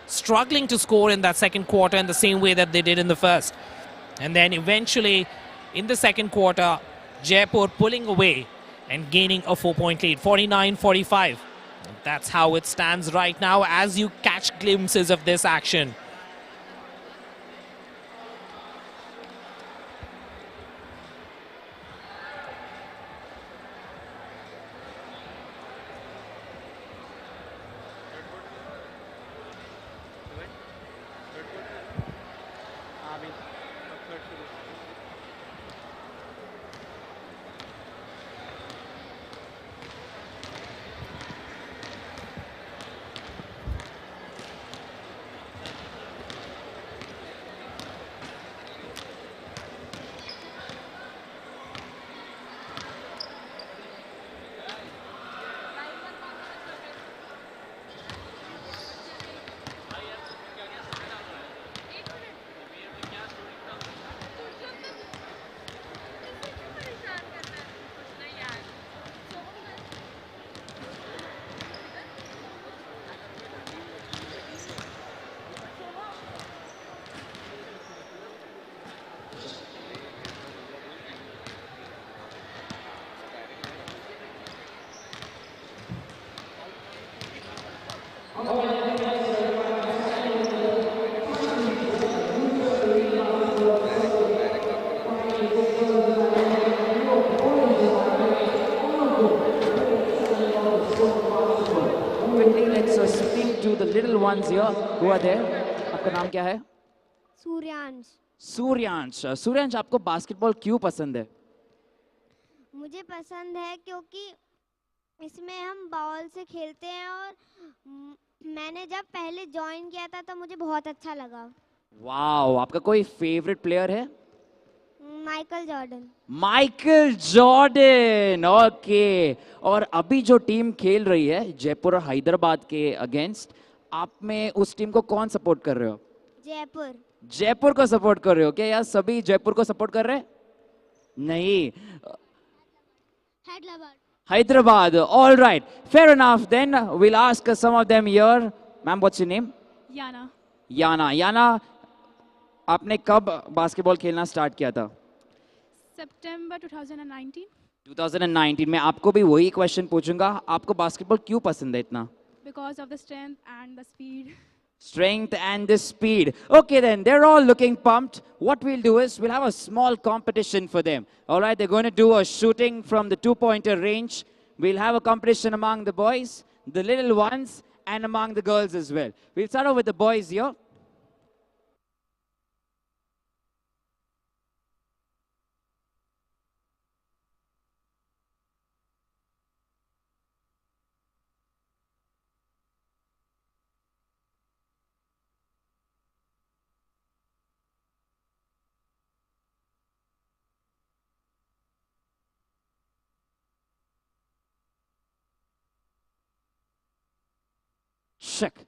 struggling to score in that second quarter in the same way that they did in the first. And then eventually, in the second quarter, Jaipur pulling away and gaining a 4-point lead, 49-45. That's how it stands right now as you catch glimpses of this action. Quickly, let's speak to the little ones here. Who are there? आपका नाम क्या है? सूर्यांश। सूर्यांश। सूर्यांश, आपको basketball क्यों पसंद है? मुझे पसंद है क्योंकि इसमें हम बॉल से खेलते हैं और मैंने जब पहले ज्वाइन किया था तो मुझे बहुत अच्छा लगा। वाओ, आपका कोई फेवरेट प्लेयर है? Michael Jordan. Michael Jordan, okay. और अभी जो टीम खेल रही है जयपुर और हैदराबाद के अगेंस्ट, आप में उस टीम को कौन सपोर्ट कर रहे हो? जयपुर। जयपुर को सपोर्ट कर रहे हो क्या? यार सभी जयपुर को सपोर्ट कर रहे हैं? नहीं, Hyderabad. Hyderabad. All right, fair enough. Then we'll ask some of them here. Ma'am, what's your name? याना। याना। याना, आपने कब बास्केटबॉल खेलना स्टार्ट किया था? सितंबर 2019। 2019 में। आपको भी वही क्वेश्चन पूछूंगा, आपको बास्केटबॉल क्यों पसंद है इतना? Because of the strength and the speed. Strength and the speed. Okay then, they're all looking pumped. What we'll do is, we'll have a small competition for them. All right, they're going to do a shooting from the two-pointer range. We'll have a competition among the boys, the little ones, and among the girls as well. We'll start off with the boys here. Check.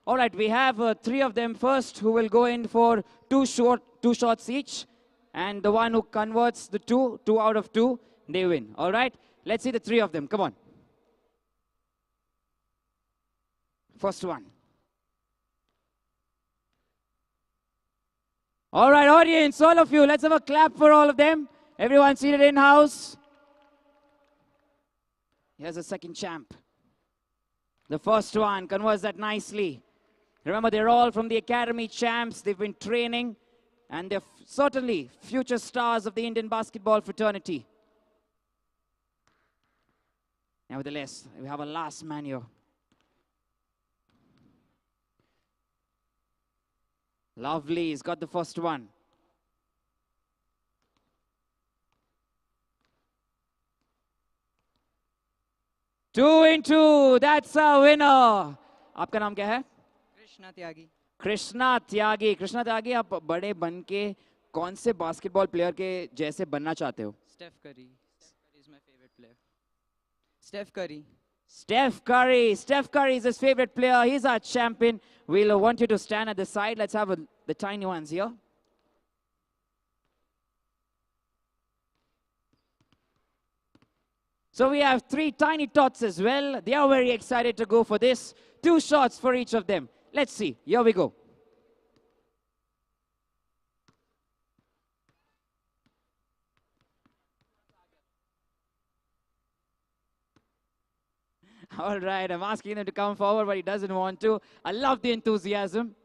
All right, we have three of them first who will go in for two shots each. And the one who converts the two out of two, they win. All right, let's see the three of them. Come on. First one. All right, audience, all of you, let's have a clap for all of them. Everyone seated in-house. Here's the second champ. The first one converts that nicely. Remember, they're all from the academy champs. They've been training, and they're certainly future stars of the Indian basketball fraternity. Nevertheless, we have a last man here. Lovely, he's got the first one. 2-2. That's a winner. आपका नाम क्या है? कृष्णा त्यागी. कृष्णा त्यागी. कृष्णा त्यागी, आप बड़े बन के कौन से बास्केटबॉल प्लेयर के जैसे बनना चाहते हो? स्टेफ करी. Steph Curry is my favorite player. Steph Curry. Steph Curry. Steph Curry is his favorite player. He's our champion. We'll want you to stand at the side. Let's have the tiny ones here. So we have 3 tiny tots as well. They are very excited to go for this. 2 shots for each of them. Let's see. Here we go. All right, I'm asking him to come forward, but he doesn't want to. I love the enthusiasm.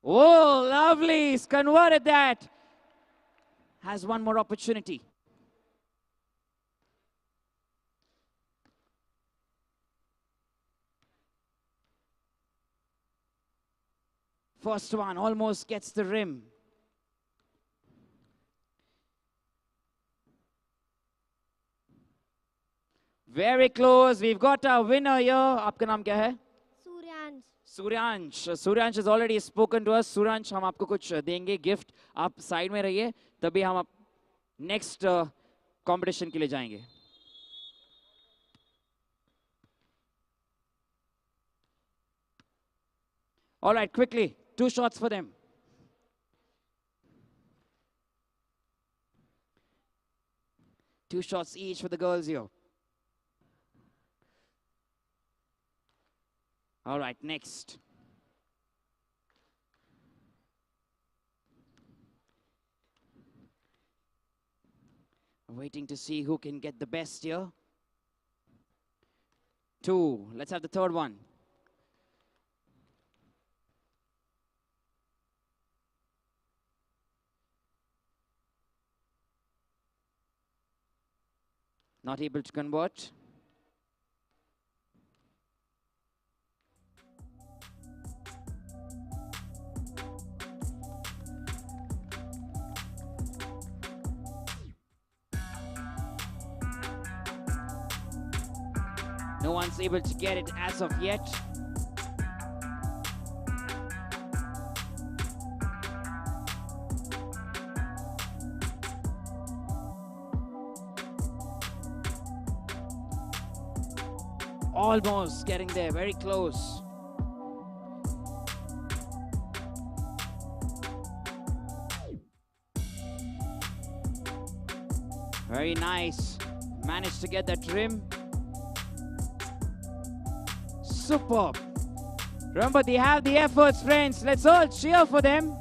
Oh, lovely. He's converted that. Has one more opportunity. First one almost gets the rim. Very close. We've got a winner here. आपका नाम क्या है? Suryansh. Suryansh. Suryansh has already spoken to us. Suryansh, हम आपको कुछ देंगे gift. आप side में रहिए, तभी हम नेक्स्ट कंपटीशन के लिए जाएंगे. All right, quickly. 2 shots for them. Two shots each for the girls here. All right, next. Waiting to see who can get the best here. 2. Let's have the third one. Not able to convert. No one's able to get it as of yet. Almost getting there, very close. Very nice. Managed to get that rim. Superb. Remember, they have the efforts, friends. Let's all cheer for them.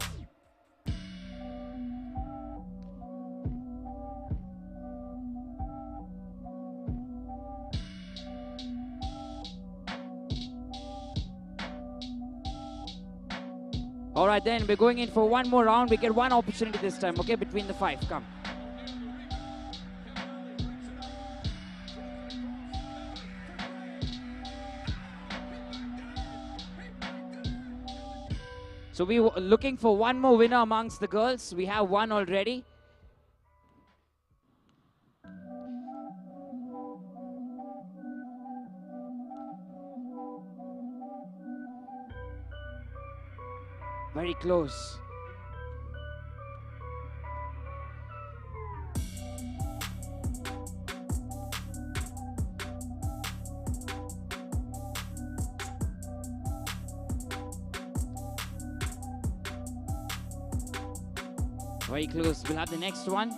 All right, then we're going in for one more round. We get one opportunity this time, okay, between the 5. Come. So we were looking for one more winner amongst the girls. We have one already. Very close. Very close. We'll have the next one.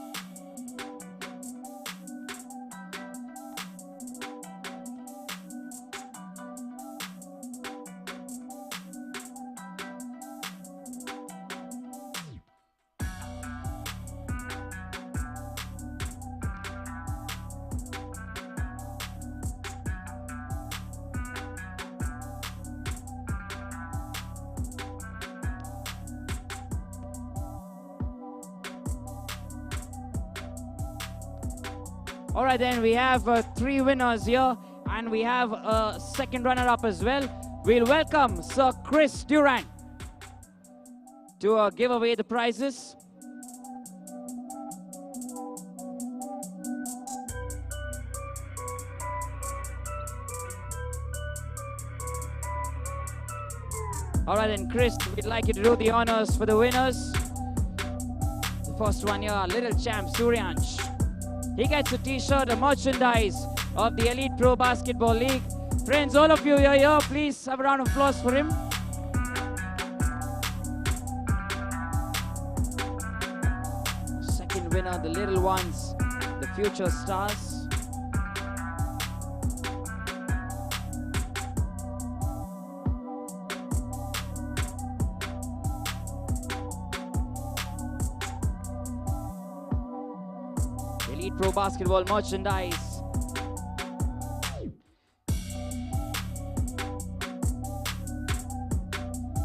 All right, then we have 3 winners here, and we have a second runner-up as well. We'll welcome Sir Chris Durant to give away the prizes. All right, then, Chris, we'd like you to do the honors for the winners. The first one here, little champ Suryansh. He gets a t-shirt, a merchandise of the Elite Pro Basketball League. Friends, all of you here, please have a round of applause for him. Second winner, the little ones, the future stars. Elite Pro Basketball merchandise.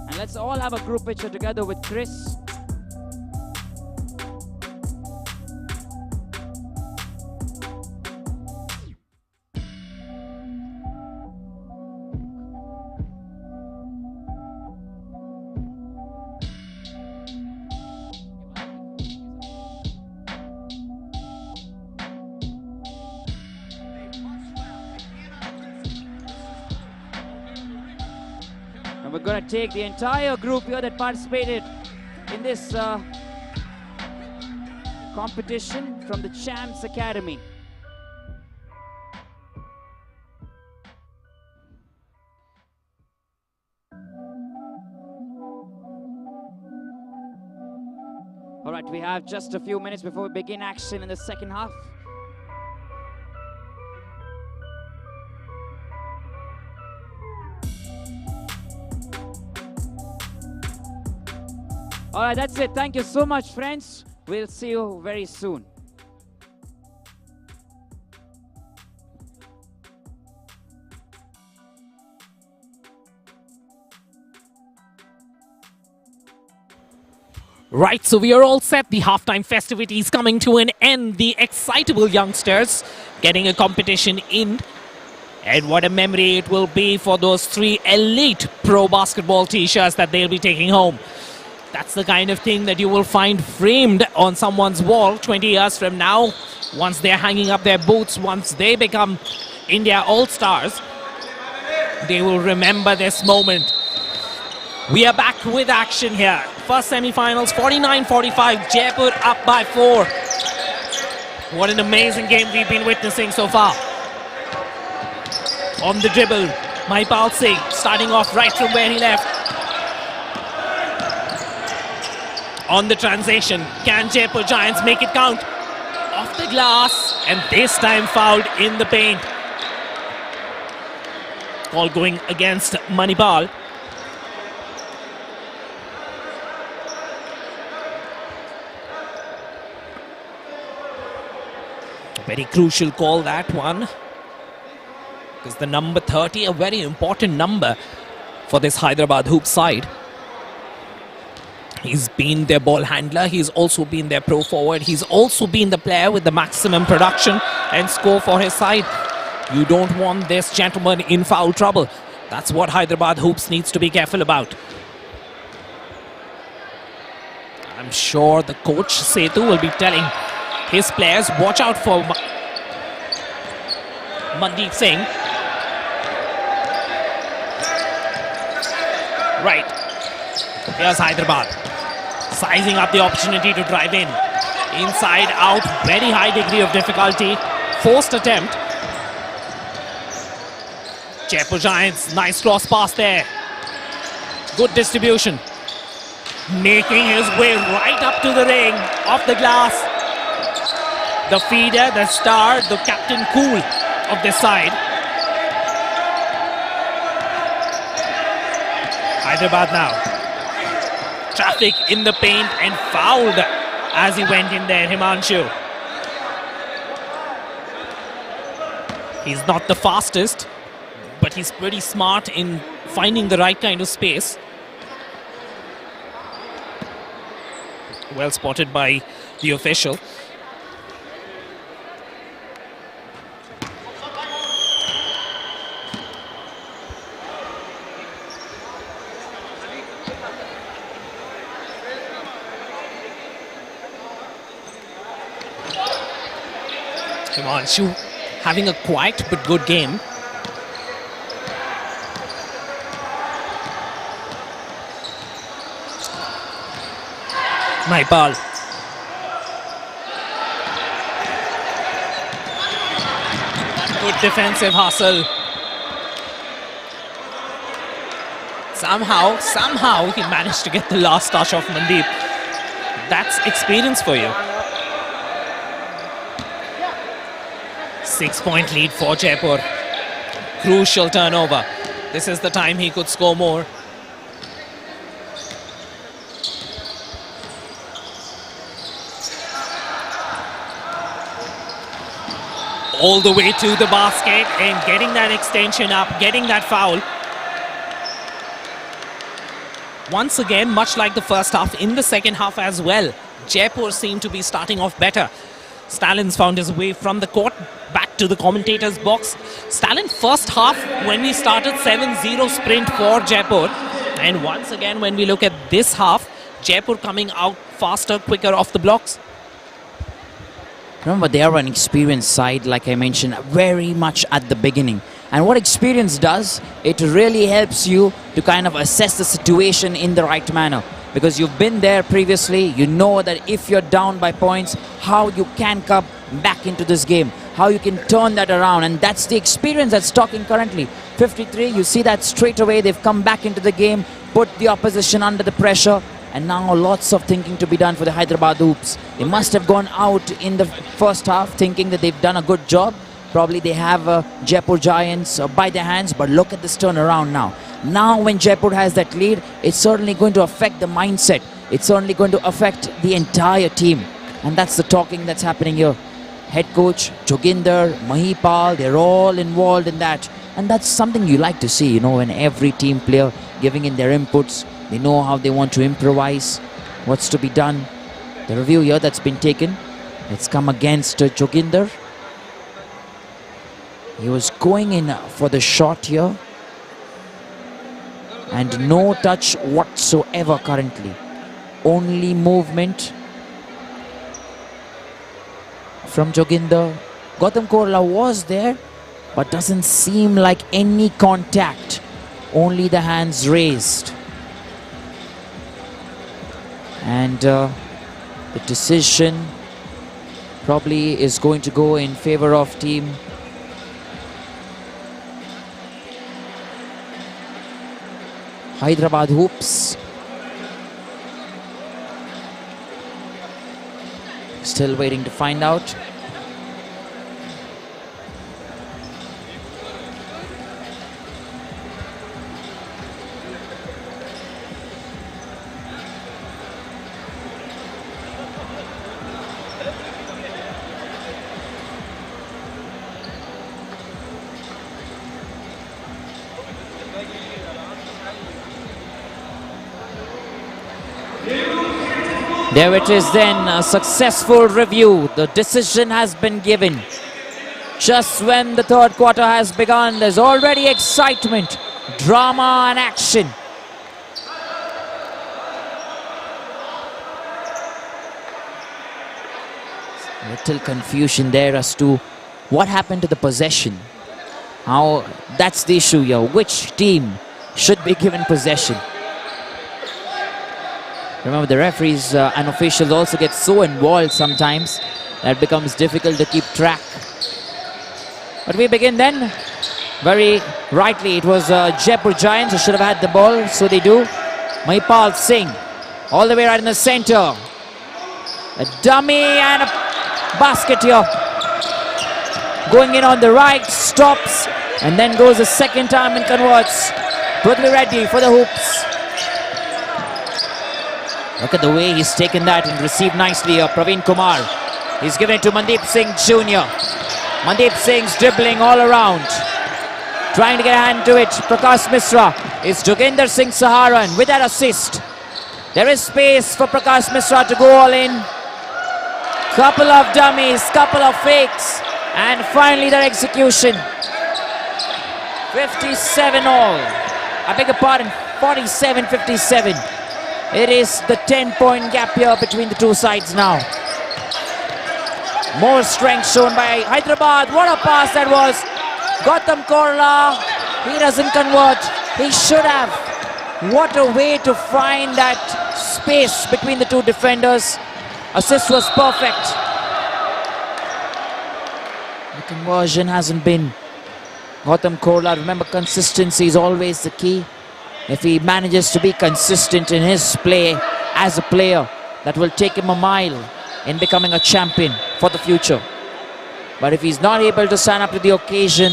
And let's all have a group picture together with Chris. And we're going to take the entire group here that participated in this competition from the Champs Academy. All right, we have just a few minutes before we begin action in the second half. All right, that's it. Thank you so much, friends. We'll see you very soon. Right, so we are all set. The halftime festivities coming to an end. The excitable youngsters getting a competition in. And what a memory it will be for those 3 Elite Pro Basketball t-shirts that they'll be taking home. That's the kind of thing that you will find framed on someone's wall 20 years from now. Once they're hanging up their boots, once they become India All-Stars, they will remember this moment. We are back with action here. First semi-finals, 49-45, Jaipur up by 4. What an amazing game we've been witnessing so far. On the dribble, Mahipal Singh starting off right from where he left. On the transition, can Jaipur Giants make it count? Off the glass, and this time fouled in the paint. Call going against Manipal. Very crucial call, that one. Because the number 30, a very important number for this Hyderabad hoop side. He's been their ball handler. He's also been their pro forward. He's also been the player with the maximum production and score for his side. You don't want this gentleman in foul trouble. That's what Hyderabad hoops needs to be careful about. I'm sure the coach Setu will be telling his players, watch out for Mandeep Singh. Right. Here's Hyderabad. Sizing up the opportunity to drive in. Inside out, very high degree of difficulty. Forced attempt. Jaipur Giants, nice cross pass there. Good distribution. Making his way right up to the ring, off the glass. The feeder, the star, the captain cool of this side. Hyderabad now. Traffic in the paint and fouled as he went in there, Himanshu. He's not the fastest, but he's pretty smart in finding the right kind of space. Well spotted by the official. Himanshu having a quiet but good game. Naipal. Good defensive hustle. Somehow he managed to get the last touch of Mandeep. That's experience for you. 6-point lead for Jaipur. Crucial turnover. This is the time he could score more. All the way to the basket and getting that extension up, getting that foul. Once again, much like the first half, in the second half as well, Jaipur seemed to be starting off better. Stallin's found his way from the court back to the commentator's box. Stalin, first half, when we started, 7-0 sprint for Jaipur. And once again, when we look at this half, Jaipur coming out faster, quicker off the blocks. Remember, they are an experienced side, like I mentioned, very much at the beginning. And what experience does, it really helps you to kind of assess the situation in the right manner. Because you've been there previously, you know that if you're down by points, how you can come back into this game, how you can turn that around. And that's the experience that's talking currently. 53, you see that straight away, they've come back into the game, put the opposition under the pressure. And now lots of thinking to be done for the Hyderabad Hoops. They must have gone out in the first half thinking that they've done a good job. Probably they have Jaipur Giants by their hands, but look at this turnaround now. Now when Jaipur has that lead, it's certainly going to affect the mindset. It's certainly going to affect the entire team. And that's the talking that's happening here. Head coach, Joginder, Mahipal, they're all involved in that. And that's something you like to see, you know, when every team player giving in their inputs. They know how they want to improvise, what's to be done. The review here that's been taken, it's come against Joginder. He was going in for the shot here. And no touch whatsoever currently. Only movement from Joginder. Gautam Korla was there, but doesn't seem like any contact. Only the hands raised. And the decision probably is going to go in favor of team Hyderabad Hoops. Still waiting to find out. There it is then, a successful review. The decision has been given. Just when the third quarter has begun, there's already excitement, drama and action. Little confusion there as to what happened to the possession. How, that's the issue here. Which team should be given possession? Remember, the referees and officials also get so involved sometimes that it becomes difficult to keep track. But we begin then. Very rightly, it was Jaipur Giants who should have had the ball, so they do. Mahipal Singh, all the way right in the center. A dummy and a basket here. Going in on the right, stops, and then goes a second time and converts. Prithvi Reddy for the Hoops. Look at the way he's taken that and received nicely here. Praveen Kumar. He's given it to Mandeep Singh Jr. Mandeep Singh's dribbling all around. Trying to get a hand to it. Prakash Misra. It's Joginder Singh Saharan with that assist. There is space for Prakash Misra to go all in. Couple of dummies, couple of fakes. And finally their execution. 57 all. I beg your pardon, 47-57. It is the 10-point gap here between the two sides now. More strength shown by Hyderabad. What a pass that was. Gautam Korla, he doesn't convert. He should have. What a way to find that space between the two defenders. Assist was perfect. The conversion hasn't been. Gautam Korla, remember, consistency is always the key. If he manages to be consistent in his play as a player, that will take him a mile in becoming a champion for the future. But if he's not able to stand up to the occasion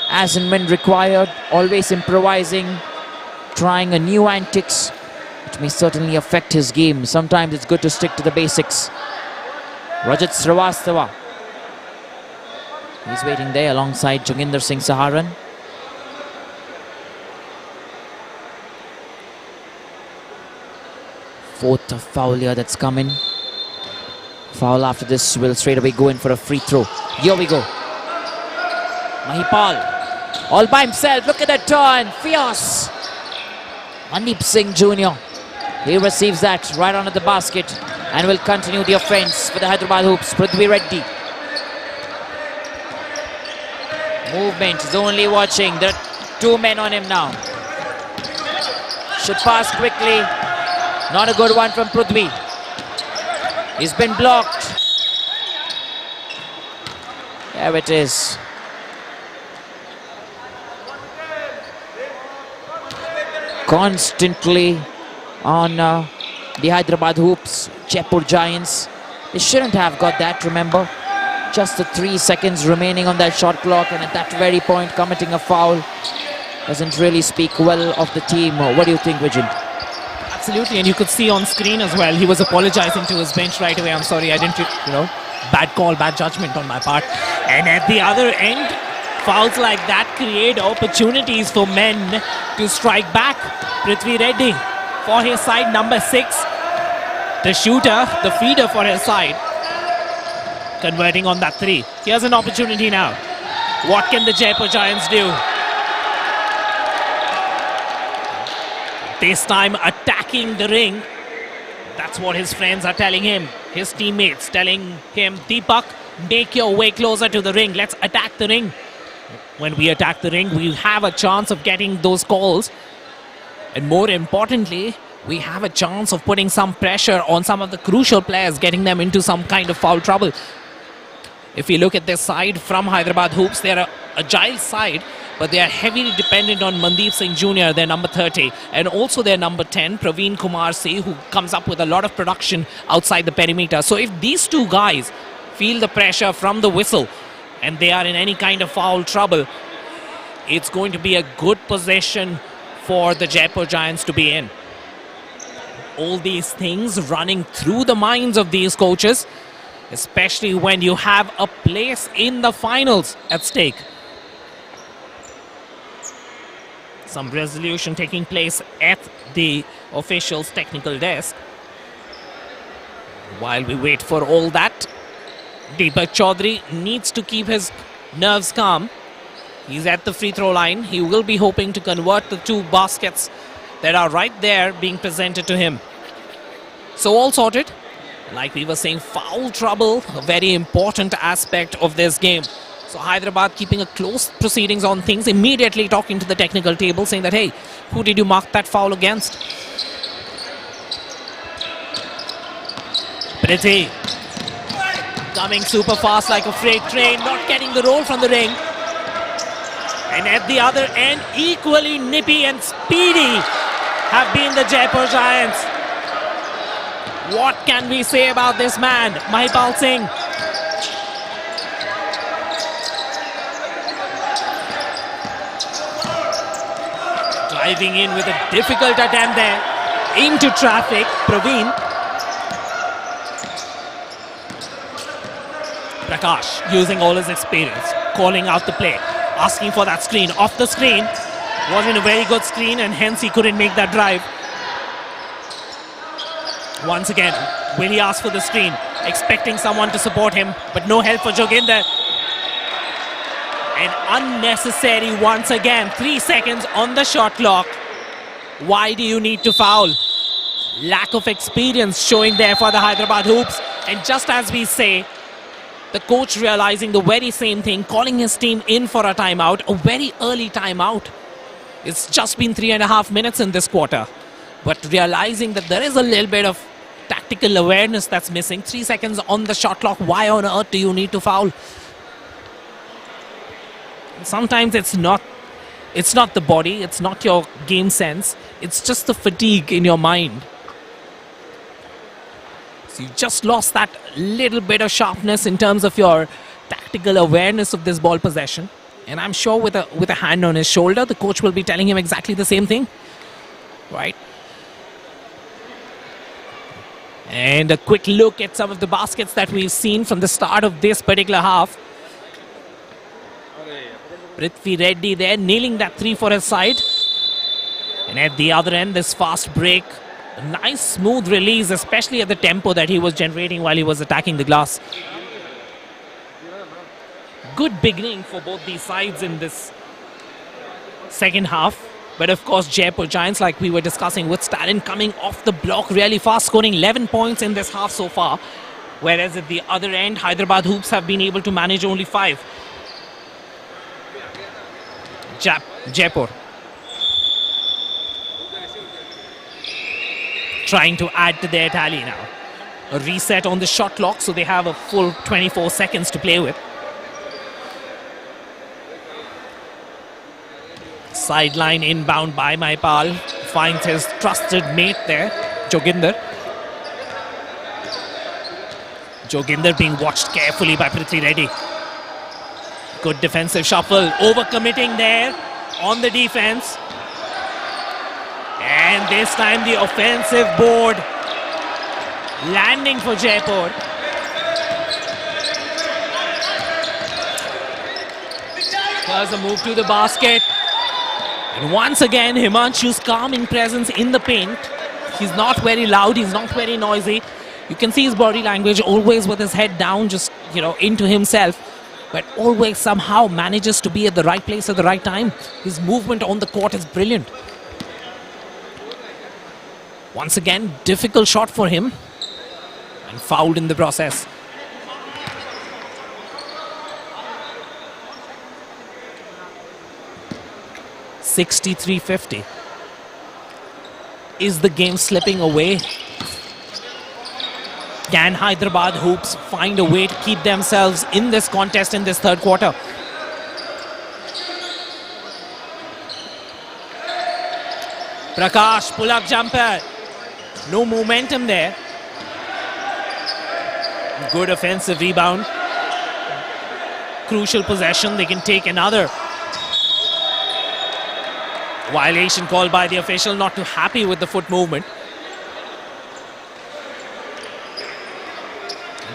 as and when required, always improvising, trying a new antics, it may certainly affect his game. Sometimes it's good to stick to the basics. Rajat Srivastava, he's waiting there alongside Joginder Singh Saharan. Fourth foul here that's coming. Foul after this will straight away go in for a free throw. Here we go. Mahipal, all by himself. Look at that turn. Fierce. Mandeep Singh Jr. He receives that right onto the basket and will continue the offense for the Hyderabad Hoops. Prithvi Reddy. Movement is only watching. There are two men on him now. Should pass quickly. Not a good one from Prithvi. He's been blocked. There it is. Constantly on the Hyderabad Hoops, Jaipur Giants. They shouldn't have got that, remember. Just the 3 seconds remaining on that shot clock, and at that very point committing a foul doesn't really speak well of the team. What do you think, Vijay? Absolutely, and you could see on screen as well, he was apologizing to his bench right away. I'm sorry, I didn't, bad call, bad judgment on my part. And at the other end, fouls like that create opportunities for men to strike back. Prithvi Reddy for his side, number 6. The shooter, the feeder for his side, converting on that 3. Here's an opportunity now. What can the Jaipur Giants do? This time attacking the ring. That's what his friends are telling him. His teammates telling him, Deepak, make your way closer to the ring. Let's attack the ring. When we attack the ring, we'll have a chance of getting those calls. And more importantly, we have a chance of putting some pressure on some of the crucial players, getting them into some kind of foul trouble. If we look at this side from Hyderabad Hoops, they're an agile side, but they are heavily dependent on Mandeep Singh Jr., their number 30, and also their number 10, Praveen Kumar C, who comes up with a lot of production outside the perimeter. So if these two guys feel the pressure from the whistle and they are in any kind of foul trouble, it's going to be a good possession for the Jaipur Giants to be in. All these things running through the minds of these coaches, especially when you have a place in the finals at stake. Some resolution taking place at the officials' technical desk. While we wait for all that, Deepak Chaudhary needs to keep his nerves calm. He's at the free throw line. He will be hoping to convert the 2 baskets that are right there being presented to him. So all sorted. Like we were saying, foul trouble, a very important aspect of this game. So Hyderabad keeping a close proceedings on things, immediately talking to the technical table, saying that, hey, who did you mark that foul against? Prithvi coming super fast like a freight train, not getting the roll from the ring. And at the other end, equally nippy and speedy have been the Jaipur Giants. What can we say about this man, Mahipal Singh? Driving in with a difficult attempt there into traffic, Praveen. Prakash using all his experience, calling out the play, asking for that screen. Off the screen, wasn't a very good screen, and hence he couldn't make that drive. Once again, will he ask for the screen, expecting someone to support him, but no help for Joginder. And unnecessary once again, 3 seconds on the shot clock. Why do you need to foul? Lack of experience showing there for the Hyderabad Hoops. And just as we say, The coach realizing the very same thing, calling his team in for a timeout, a very early timeout. It's just been 3.5 minutes in this quarter. But realizing that there is a little bit of tactical awareness that's missing. 3 seconds on the shot clock. Why on earth do you need to foul? Sometimes it's not the body, it's not your game sense. It's just the fatigue in your mind. So you just lost that little bit of sharpness in terms of your tactical awareness of this ball possession. And I'm sure with a hand on his shoulder, the coach will be telling him exactly the same thing. Right? And a quick look at some of the baskets that we've seen from the start of this particular half. Prithvi Reddy there, nailing that 3 for his side. And at the other end, this fast break. A nice smooth release, especially at the tempo that he was generating while he was attacking the glass. Good beginning for both these sides in this second half. But of course, Jaipur Giants, like we were discussing, with Stalin coming off the block really fast, scoring 11 points in this half so far. Whereas at the other end, Hyderabad Hoops have been able to manage only 5. Jaipur trying to add to their tally now. A reset on the shot clock, so they have a full 24 seconds to play with. Sideline inbound by Maipal. Finds his trusted mate there, Joginder. Joginder being watched carefully by Prithvi Reddy. Good defensive shuffle. Overcommitting there on the defense. And this time the offensive board landing for Jaipur. Here's a move to the basket. And once again, Himanshu's calming presence in the paint. He's not very loud, he's not very noisy. You can see his body language, always with his head down, just, into himself. But always somehow manages to be at the right place at the right time. His movement on the court is brilliant. Once again, difficult shot for him. And fouled in the process. (63-50). Is the game slipping away? Can Hyderabad Hoops find a way to keep themselves in this contest in this third quarter? Prakash, pull-up jumper. No momentum there. Good offensive rebound. Crucial possession. They can take another. Violation called by the official, not too happy with the foot movement.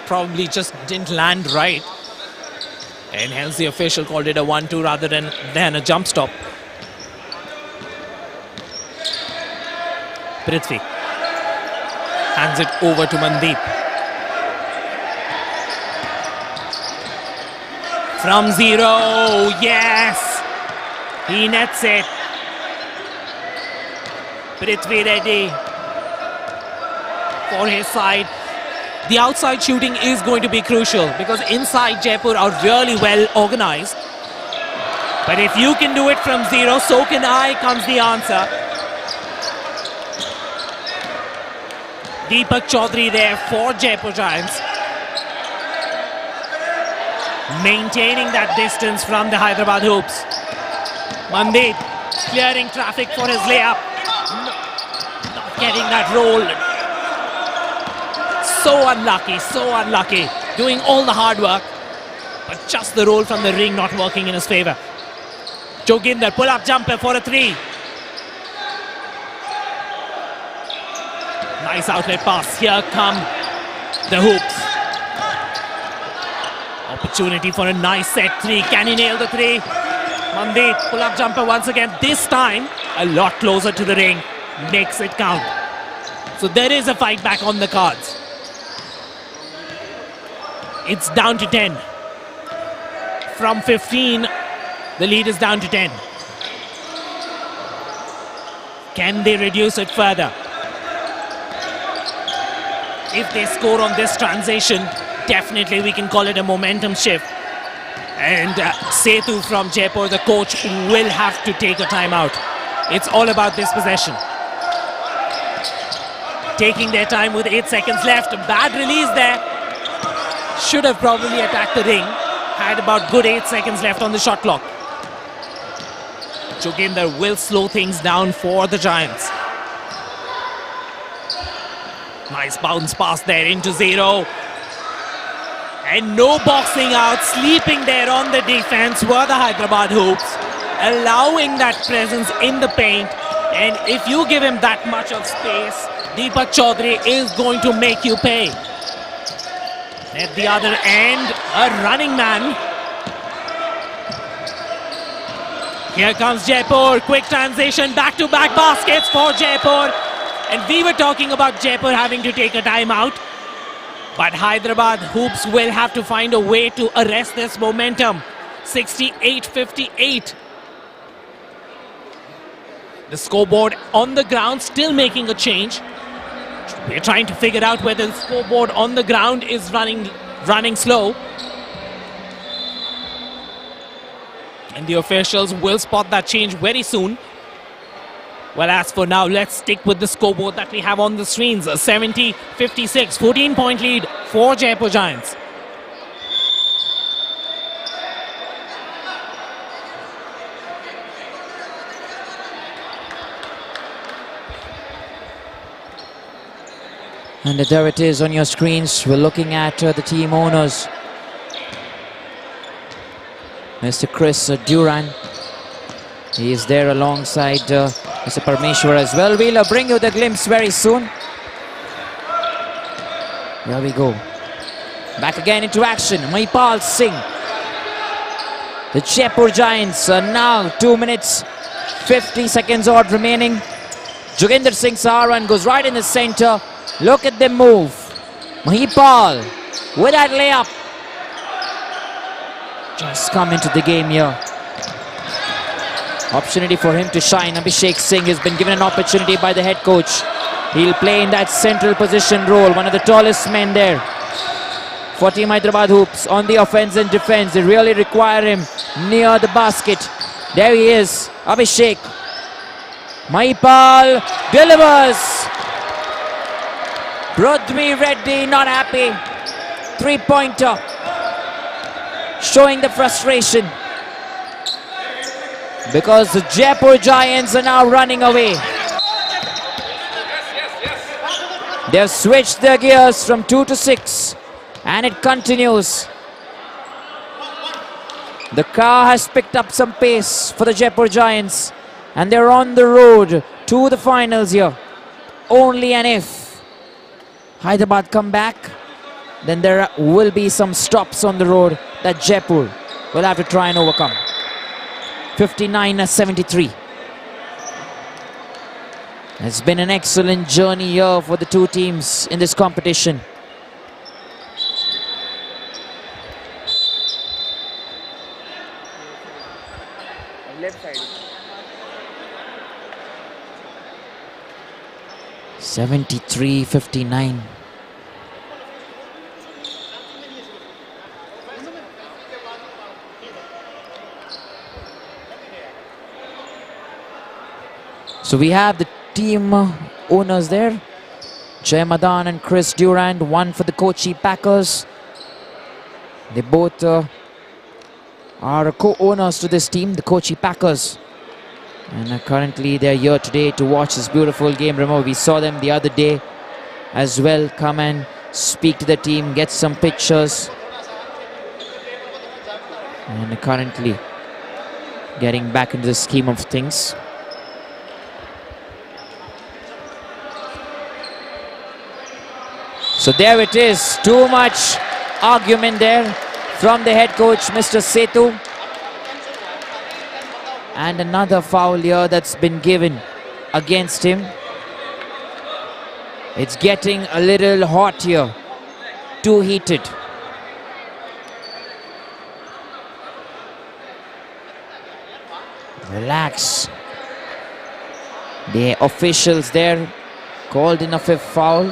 Probably just didn't land right. And hence the official called it a 1-2 rather than a jump stop. Prithvi hands it over to Mandeep. From 0, yes! He nets it. Prithvi Reddy for his side. The outside shooting is going to be crucial because inside Jaipur are really well organized. But if you can do it from 0, so can I, comes the answer. Deepak Chaudhary there for Jaipur Giants. Maintaining that distance from the Hyderabad Hoops. Mandeep clearing traffic for his layup. Not getting that roll. So unlucky. Doing all the hard work. But just the roll from the ring not working in his favor. Joginder, pull-up jumper for a 3. Nice outlet pass. Here come the Hoops. Opportunity for a nice set 3. Can he nail the 3? Mandeep, pull-up jumper once again. This time, a lot closer to the ring. Makes it count. So there is a fight back on the cards. It's down to 10. From 15, the lead is down to 10. Can they reduce it further? If they score on this transition, definitely we can call it a momentum shift. And Setu from Jaipur, the coach, will have to take a timeout. It's all about this possession. Taking their time with 8 seconds left. A bad release there. Should have probably attacked the ring. Had about good 8 seconds left on the shot clock. Joginder will slow things down for the Giants. Nice bounce pass there into zero. And no boxing out. Sleeping there on the defense were the Hyderabad Hoops. Allowing that presence in the paint. And if you give him that much of space, Deepak Chaudhary is going to make you pay. At the other end, a running man. Here comes Jaipur. Quick transition, back-to-back baskets for Jaipur. And we were talking about Jaipur having to take a timeout. But Hyderabad Hoops will have to find a way to arrest this momentum. 68-58. The scoreboard on the ground still making a change. We're trying to figure out whether the scoreboard on the ground is running slow. And the officials will spot that change very soon. Well, as for now, let's stick with the scoreboard that we have on the screens. 70-56, 14-point lead for Jaipur Giants. And there it is on your screens. We're looking at the team owners. Mr. Chris Duran. He is there alongside Mr. Parmeshwar as well. We'll bring you the glimpse very soon. Here we go. Back again into action. Mahipal Singh. The Jaipur Giants are now 2 minutes, 50 seconds odd remaining. Joginder Singh Saharan goes right in the center. Look at them move. Mahipal with that layup. Just come into the game here. Opportunity for him to shine. Abhishek Singh has been given an opportunity by the head coach. He'll play in that central position role. One of the tallest men there for Team Hyderabad Hoops on the offense and defense. They really require him near the basket. There he is, Abhishek. Mahipal delivers. Pradhmi Reddy not happy. Three-pointer. Showing the frustration. Because the Jaipur Giants are now running away. They've switched their gears from 2 to 6. And it continues. The car has picked up some pace for the Jaipur Giants. And they're on the road to the finals here. Only an if Hyderabad come back, then there will be some stops on the road that Jaipur will have to try and overcome. 59-73. It's been an excellent journey here for the two teams in this competition. Left side. 73-59. So we have the team owners there. Jay Madan and Chris Durand, one for the Kochi Packers. They both are co-owners to this team, the Kochi Packers. And currently they're here today to watch this beautiful game. Remember, we saw them the other day as well. Come and speak to the team, get some pictures. And currently getting back into the scheme of things. So there it is. Too much argument there from the head coach, Mr. Setu. And another foul here that's been given against him. It's getting a little hot here. Too heated. Relax. The officials there called in a fifth foul.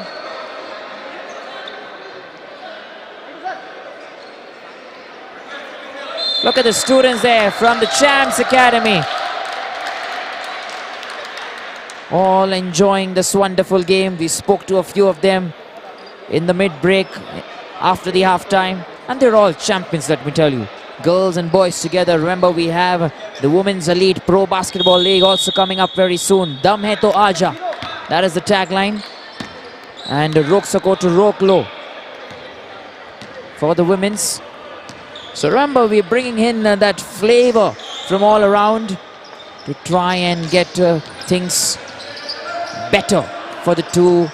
Look at the students there from the Champs Academy. All enjoying this wonderful game. We spoke to a few of them in the mid-break after the halftime. And they're all champions, let me tell you. Girls and boys together. Remember, we have the Women's Elite Pro Basketball League also coming up very soon. Dam hai to aaja. That is the tagline. And Rok Sako to Rok Lo for the women's. So remember, we're bringing in that flavor from all around to try and get things better for the two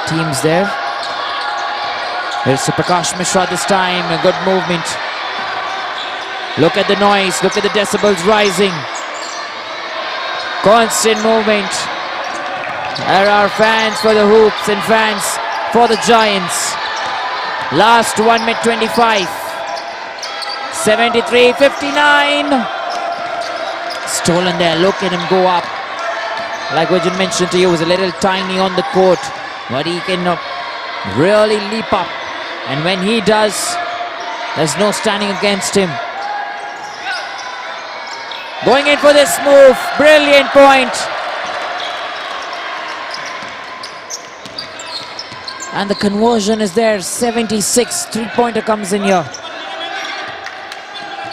teams there. Here's Prakash Mishra this time, a good movement. Look at the noise, look at the decibels rising. Constant movement. There are fans for the hoops and fans for the Giants. Last 1 minute 25. 73-59. Stolen there. Look at him go up. Like Vijay mentioned to you, he was a little tiny on the court, but he can really leap up. And when he does, there's no standing against him. Going in for this move. Brilliant point. And the conversion is there. 76. Three-pointer comes in here.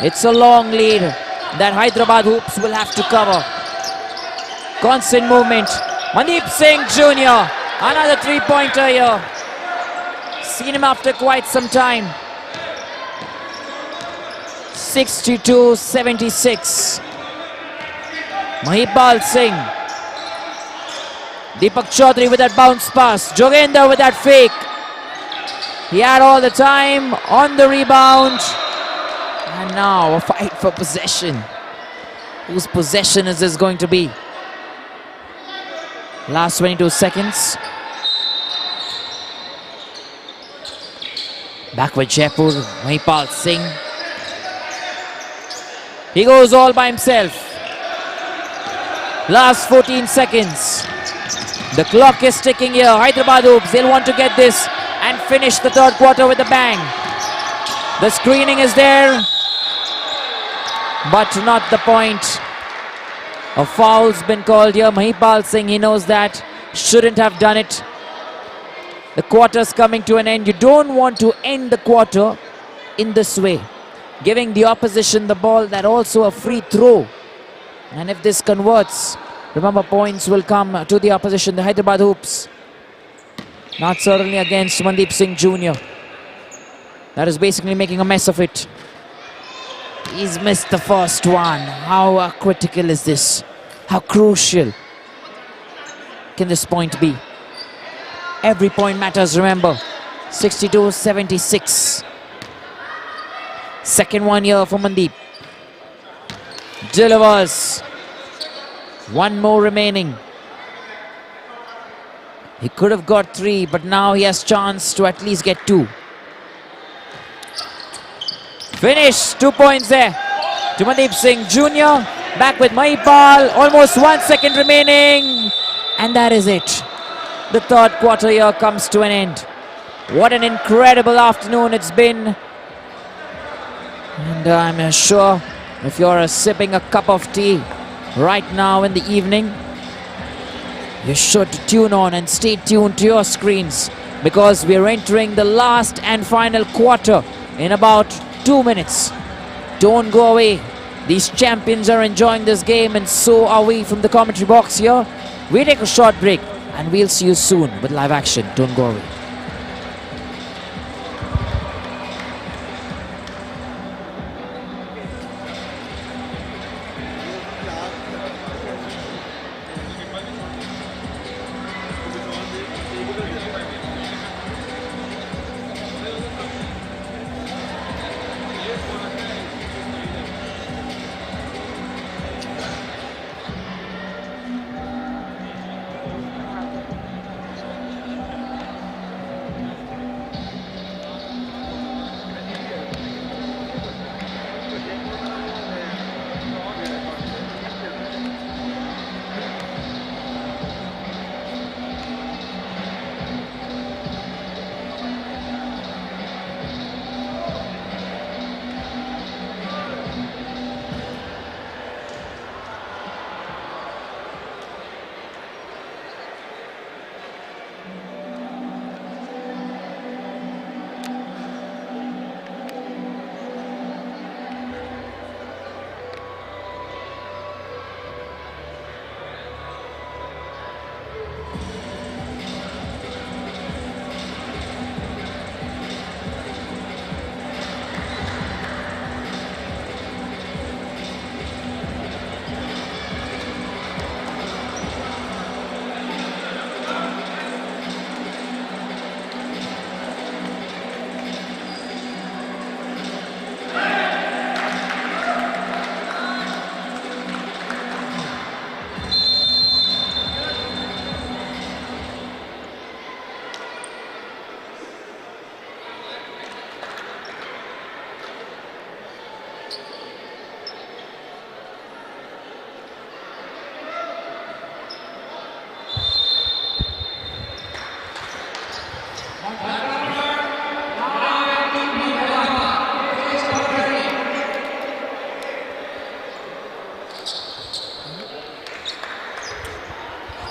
It's a long lead that Hyderabad hoops will have to cover. Constant movement. Mandeep Singh Jr. Another three-pointer here. Seen him after quite some time. 62-76. Mahipal Singh. Deepak Chaudhary with that bounce pass. Jogender with that fake. He had all the time on the rebound. And now a fight for possession. Whose possession is this going to be? Last 22 seconds. Back with Jaipur. Mahipal Singh. He goes all by himself. Last 14 seconds. The clock is ticking here. Hyderabad hoops, they'll want to get this and finish the third quarter with a bang. The screening is there, but not the point. A foul's been called here. Mahipal Singh, he knows that. Shouldn't have done it. The quarter's coming to an end. You don't want to end the quarter in this way. Giving the opposition the ball, that also a free throw. And if this converts, remember, points will come to the opposition, the Hyderabad hoops. Not certainly against Mandeep Singh Jr. That is basically making a mess of it. He's missed the first one. How critical is this? How crucial can this point be? Every point matters, remember. 62-76. Second one here for Mandeep. Delivers. One more remaining. He could have got 3, but now he has chance to at least get 2. Finish. 2 points there to Mandeep Singh Jr. Back with Mahipal. Almost 1 second remaining. And that is it. The third quarter here comes to an end. What an incredible afternoon it's been. And I'm sure if you're sipping a cup of tea right now in the evening, you're sure to tune on and stay tuned to your screens, because we're entering the last and final quarter in about 2 minutes. Don't go away. These champions are enjoying this game, and so are we from the commentary box here. We take a short break and we'll see you soon with live action. Don't go away.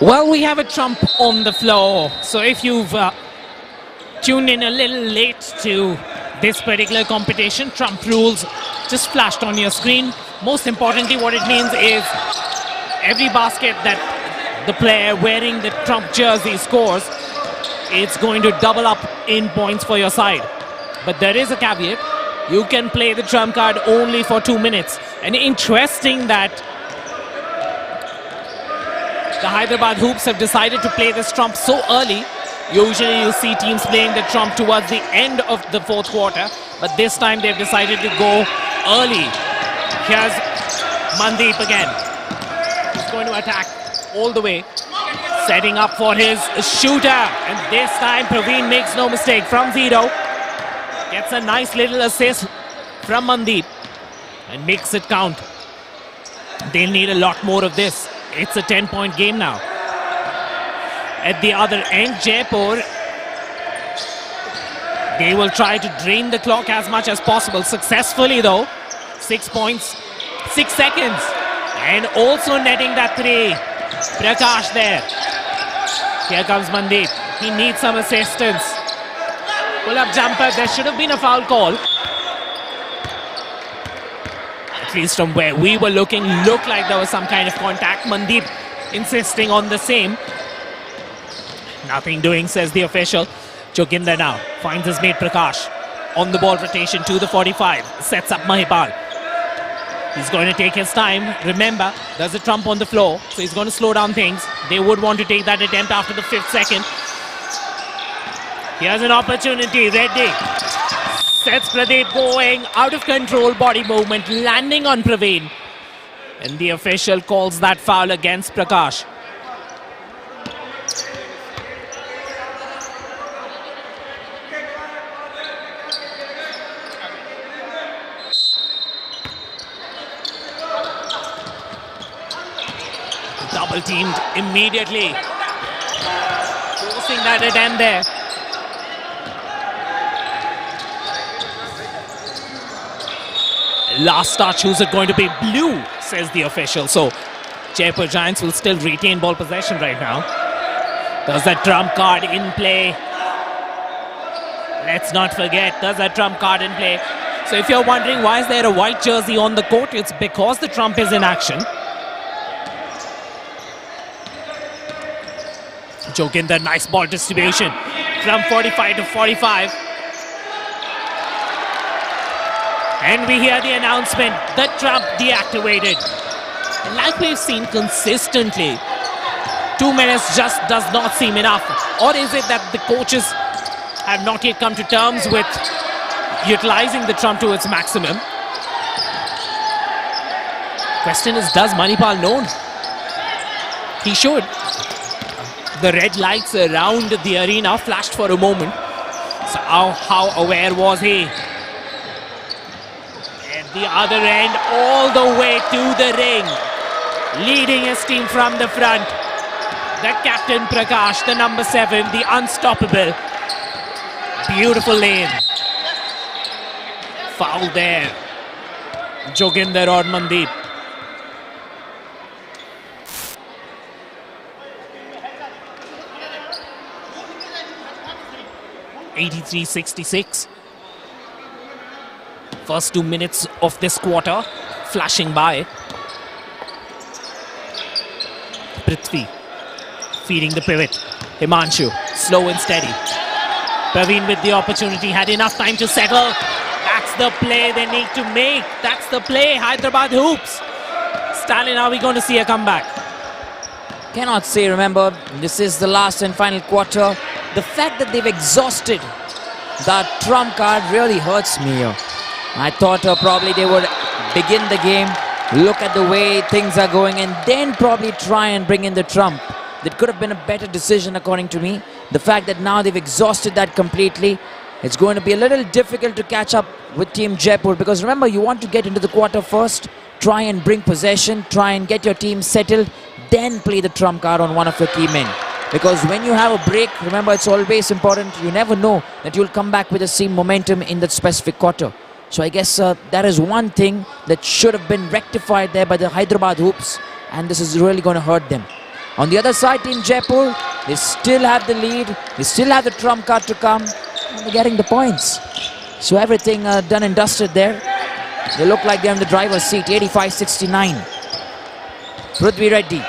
Well, we have a trump on the floor. So if you've tuned in a little late to this particular competition, trump rules just flashed on your screen. Most importantly, what it means is every basket that the player wearing the trump jersey scores, it's going to double up in points for your side. But there is a caveat. You can play the trump card only for 2 minutes. And interesting that the Hyderabad Hoops have decided to play this trump so early. Usually you see teams playing the trump towards the end of the fourth quarter, but this time they've decided to go early. Here's Mandeep again. He's going to attack all the way, setting up for his shooter. And this time Praveen makes no mistake from zero. Gets a nice little assist from Mandeep and makes it count. They'll need a lot more of this. It's a 10-point game now. At the other end, Jaipur, they will try to drain the clock as much as possible. Successfully though. 6 points, 6 seconds. And also netting that three. Prakash there. Here comes Mandeep. He needs some assistance. Pull-up jumper. There should have been a foul call. At least from where we were looking, looked like there was some kind of contact. Mandeep insisting on the same. Nothing doing, says the official. Joginder now finds his mate Prakash. On the ball rotation to the 45. Sets up Mahipal. He's going to take his time. Remember, there's a trump on the floor, so he's going to slow down things. They would want to take that attempt after the 5th second. Here's an opportunity. Reddy sets Pradeep going. Out of control body movement. Landing on Praveen. And the official calls that foul against Prakash. Double teamed immediately. Forcing that attempt there. Last touch, who's it going to be? Blue, says the official. So Jaipur Giants will still retain ball possession right now. There's that trump card in play. Let's not forget, there's a trump card in play. So if you're wondering why is there a white jersey on the court, it's because the trump is in action. Joginder, nice ball distribution from 45 to 45. And we hear the announcement, the trump deactivated. And like we've seen consistently, 2 minutes just does not seem enough. Or is it that the coaches have not yet come to terms with utilizing the trump to its maximum? Question is, does Manipal know? He should. The red lights around the arena flashed for a moment. So how aware was he? At the other end, all the way to the ring. Leading his team from the front. The captain Prakash, the number 7, the unstoppable. Beautiful lane. Foul there. Joginder or Mandeep. (83-66). First 2 minutes of this quarter flashing by. Prithvi feeding the pivot. Himanshu slow and steady. Praveen with the opportunity, had enough time to settle. That's the play they need to make. That's the play, Hyderabad Hoops. Stalin, are we going to see a comeback? Cannot say, remember, this is the last and final quarter. The fact that they've exhausted that trump card really hurts me here. I thought probably they would begin the game, look at the way things are going, and then probably try and bring in the trump. That could have been a better decision according to me. The fact that now they've exhausted that completely, it's going to be a little difficult to catch up with Team Jaipur, because remember, you want to get into the quarter first, try and bring possession, try and get your team settled, then play the trump card on one of your key men. Because when you have a break, remember, it's always important. You never know that you'll come back with the same momentum in that specific quarter. So I guess that is one thing that should have been rectified there by the Hyderabad Hoops, and this is really going to hurt them. On the other side, Team Jaipur, they still have the lead. They still have the trump card to come. And they're getting the points. So everything done and dusted there. They look like they're in the driver's seat. 85-69. Prithvi Reddy.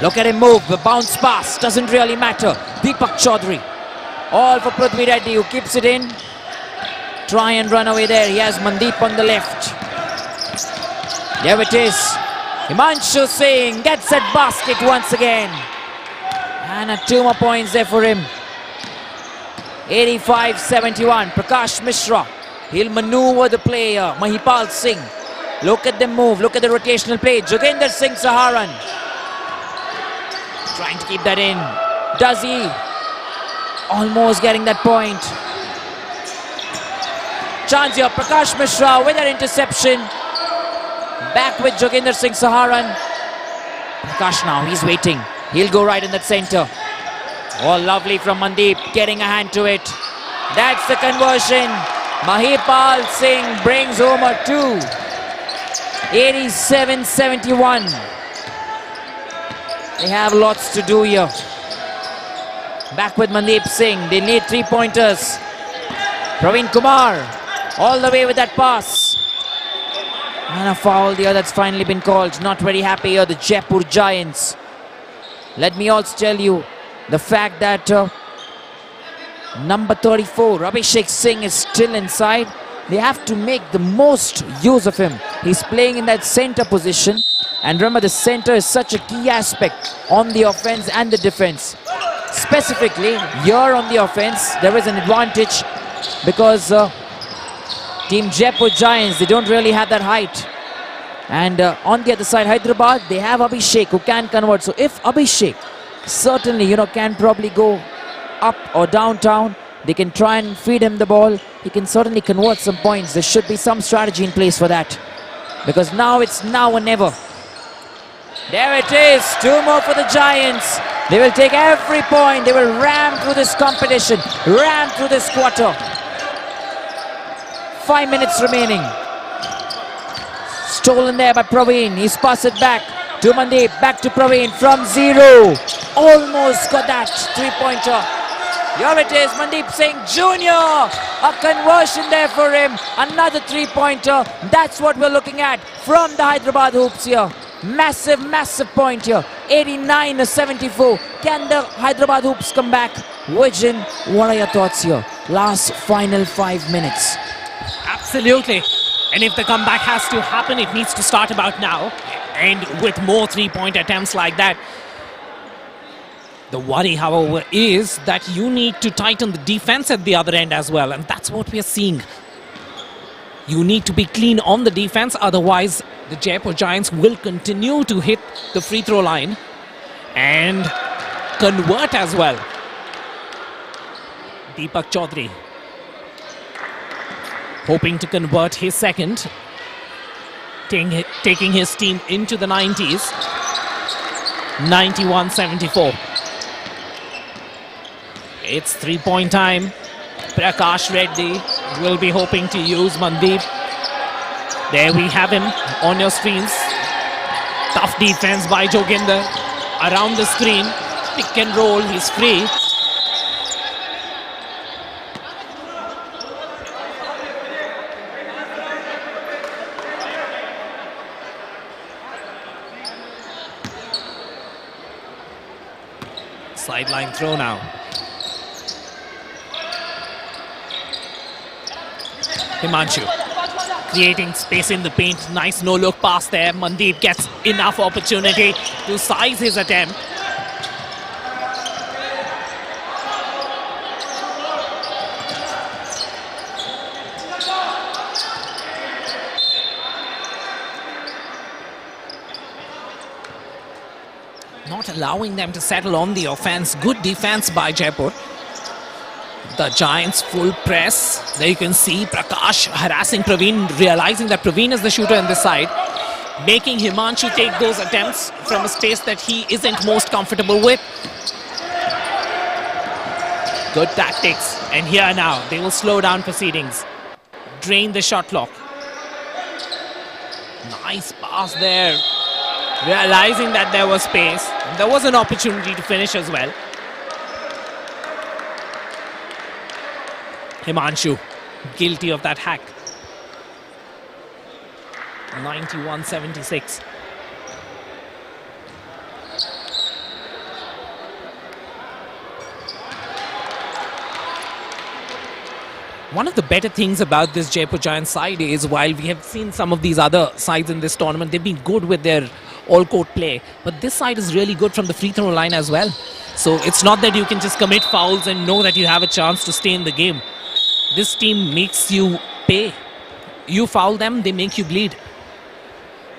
Look at him move. The bounce pass doesn't really matter. Deepak Chaudhary. All for Prithvi Reddy, who keeps it in. Try and run away there. He has Mandeep on the left. There it is. Himanshu Singh gets that basket once again. And 2 more points there for him. 85-71. Prakash Mishra. He'll maneuver the player. Mahipal Singh. Look at them move. Look at the rotational play. Joginder Singh Saharan. Trying to keep that in. Does he? Almost getting that point. Chance here. Prakash Mishra with an interception. Back with Joginder Singh Saharan. Prakash now, he's waiting. He'll go right in that center. Oh, lovely from Mandeep, getting a hand to it. That's the conversion. Mahipal Singh brings home a 2. 87-71. They have lots to do here. Back with Mandeep Singh. They need 3-pointers. Praveen Kumar all the way with that pass. And a foul there that's finally been called. Not very happy here, the Jaipur Giants. Let me also tell you the fact that number 34, Abhishek Singh, is still inside. They have to make the most use of him. He's playing in that center position. And remember, the center is such a key aspect on the offense and the defense. Specifically, here on the offense, there is an advantage because Team Jaipur Giants, they don't really have that height. And on the other side, Hyderabad, they have Abhishek who can convert. So if Abhishek certainly, can probably go up or downtown, they can try and feed him the ball. He can certainly convert some points. There should be some strategy in place for that. Because now it's now or never. There it is. 2 more for the Giants. They will take every point. They will ram through this competition. Ram through this quarter. 5 minutes remaining. Stolen there by Praveen. He's passed it back to Mandeep. Back to Praveen from 0. Almost got that 3-pointer. Here it is, Mandeep Singh Jr. A conversion there for him. Another 3-pointer. That's what we're looking at from the Hyderabad hoops here. Massive, massive point here. 89-74. Can the Hyderabad hoops come back? Vijay, what are your thoughts here? Last final 5 minutes. Absolutely. And if the comeback has to happen, it needs to start about now. And with more 3-point attempts like that. The worry, however, is that you need to tighten the defense at the other end as well. And that's what we are seeing. You need to be clean on the defense. Otherwise, the Jaipur Giants will continue to hit the free throw line and convert as well. Deepak Chaudhary hoping to convert his second, taking his team into the 90s. 91-74. It's 3-point time. Prakash Reddy will be hoping to use Mandeep. There we have him on your screens. Tough defense by Joginder. Around the screen. Pick and roll. He's free. Sideline throw now. Himanshu creating space in the paint. Nice no-look pass there. Mandeep gets enough opportunity to size his attempt. Not allowing them to settle on the offense. Good defense by Jaipur. The Giants full press. There you can see Prakash harassing Praveen, realizing that Praveen is the shooter on this side, making Himanshu take those attempts from a space that he isn't most comfortable with. Good tactics. And here now, they will slow down proceedings. Drain the shot clock. Nice pass there realizing that there was space. There was an opportunity to finish as well. Himanshu, guilty of that hack. 91-76. One of the better things about this Jaipur Giants side is, while we have seen some of these other sides in this tournament, they've been good with their all-court play, but this side is really good from the free throw line as well. So it's not that you can just commit fouls and know that you have a chance to stay in the game. This team makes you pay. You foul them, they make you bleed.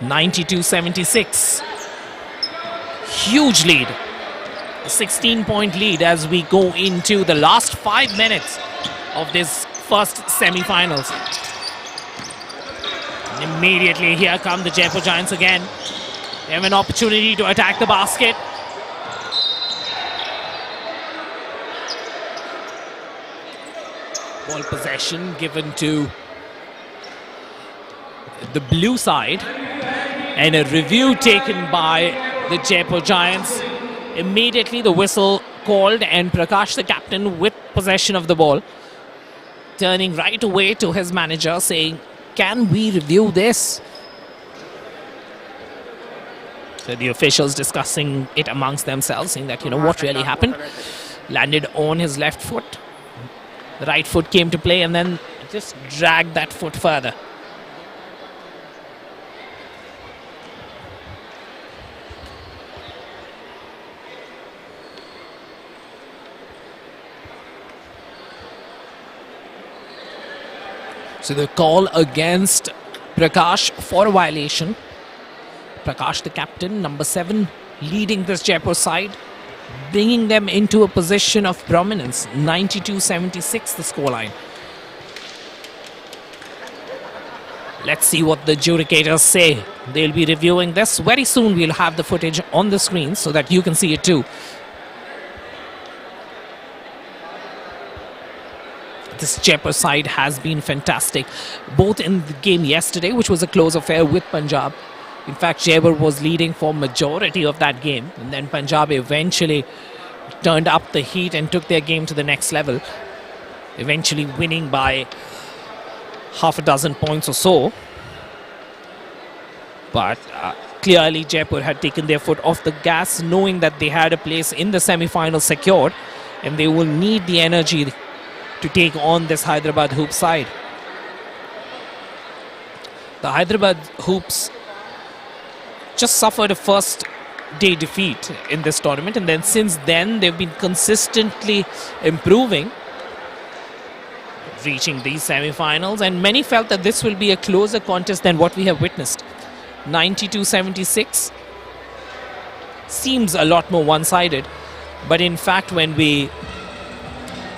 92-76. Huge lead. A 16-point lead as we go into the last 5 minutes of this first semi-finals. And immediately here come the Jaipur Giants again. They have an opportunity to attack the basket. Ball possession given to the blue side, and a review taken by the Jaipur Giants. Immediately the whistle called, and Prakash, the captain, with possession of the ball, turning right away to his manager saying, can we review this? So the officials discussing it amongst themselves, saying that, you know, what really happened. Landed on his left foot. The right foot came to play and then just dragged that foot further. So the call against Prakash for a violation. Prakash, the captain, number 7, leading this Jaipur side, bringing them into a position of prominence. 92-76 the scoreline. Let's see what the adjudicators say. They'll be reviewing this. Very soon we'll have the footage on the screen so that you can see it too. This Jaipur side has been fantastic, both in the game yesterday, which was a close affair with Punjab. In fact, Jaipur was leading for majority of that game, and then Punjab eventually turned up the heat and took their game to the next level, eventually winning by half a dozen points or so. But clearly Jaipur had taken their foot off the gas, knowing that they had a place in the semi-final secured, and they will need the energy to take on this Hyderabad Hoops side. The Hyderabad Hoops just suffered a first day defeat in this tournament, and then since then they've been consistently improving, reaching these semi-finals, and many felt that this will be a closer contest than what we have witnessed. 92-76 seems a lot more one-sided, but in fact when we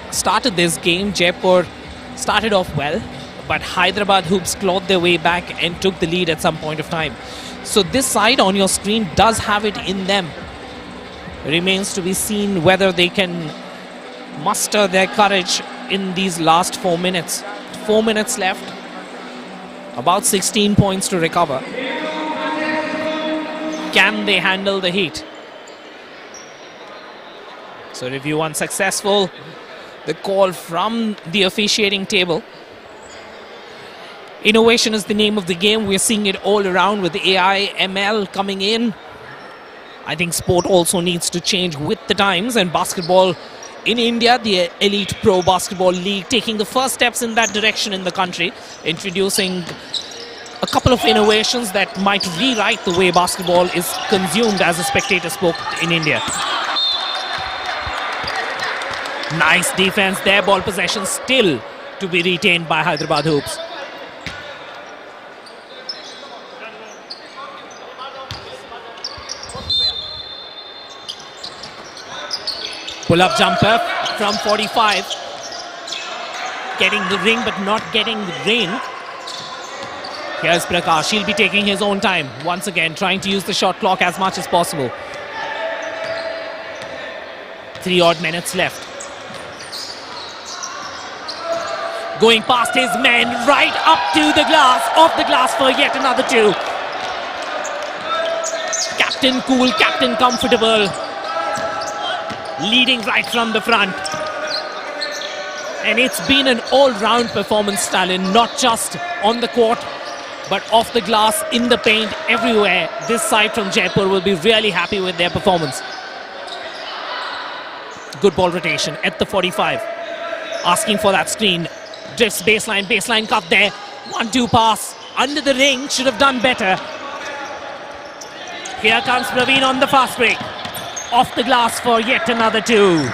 started this game, Jaipur started off well, but Hyderabad Hoops clawed their way back and took the lead at some point of time. So this side on your screen does have it in them. Remains to be seen whether they can muster their courage in these last 4 minutes. 4 minutes left, about 16 points to recover. Can they handle the heat? So review unsuccessful. The call from the officiating table. Innovation is the name of the game. We're seeing it all around with AI, ML coming in. I think sport also needs to change with the times, and basketball in India, the Elite Pro Basketball League, taking the first steps in that direction in the country, introducing a couple of innovations that might rewrite the way basketball is consumed as a spectator sport in India. Nice defense there. Ball possession still to be retained by Hyderabad Hoops. Pull-up jumper from 45. Getting the ring but not getting the rain. Here's Prakash. He'll be taking his own time. Once again, trying to use the shot clock as much as possible. 3 odd minutes left. Going past his men, right up to the glass, off the glass for yet another 2. Captain cool, captain comfortable. Leading right from the front. And it's been an all-round performance, Stalin, not just on the court, but off the glass, in the paint, everywhere. This side from Jaipur will be really happy with their performance. Good ball rotation at the 45. Asking for that screen. Drifts baseline cut there. 1-2 pass. Under the ring, should have done better. Here comes Praveen on the fast break. Off the glass for yet another 2.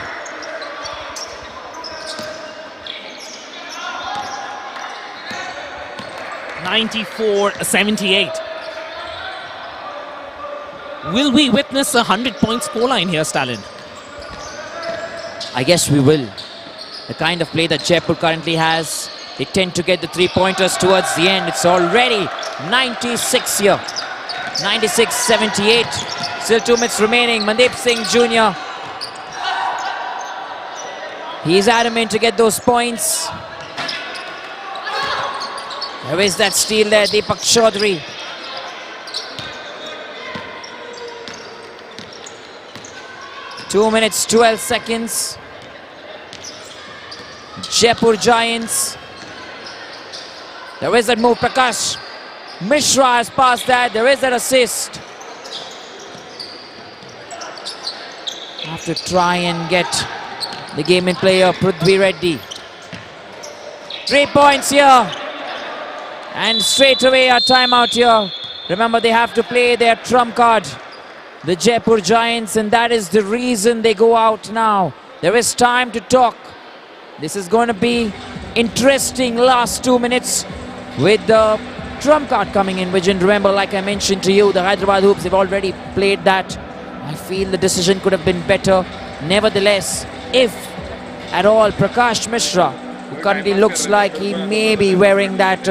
(94-78). Will we witness a 100-point scoreline here, Stalin? I guess we will. The kind of play that Jaipur currently has, they tend to get the 3-pointers towards the end. It's already 96 here. 96-78. Still 2 minutes remaining. Mandeep Singh Jr. He's adamant to get those points. There is that steal there, Deepak Chaudhary. Two minutes, 12 seconds. Jaipur Giants. There is that move, Prakash Mishra has passed that. There is that assist. Have to try and get the game in player, Prithvi Reddy. 3 points here. And straight away a timeout here. Remember, they have to play their trump card, the Jaipur Giants, and that is the reason they go out now. There is time to talk. This is going to be interesting last 2 minutes with the trump card coming in, Vijay. Remember, like I mentioned to you, the Hyderabad Hoops, they've already played that. I feel the decision could have been better. Nevertheless, if at all, Prakash Mishra, who currently looks like he may be wearing that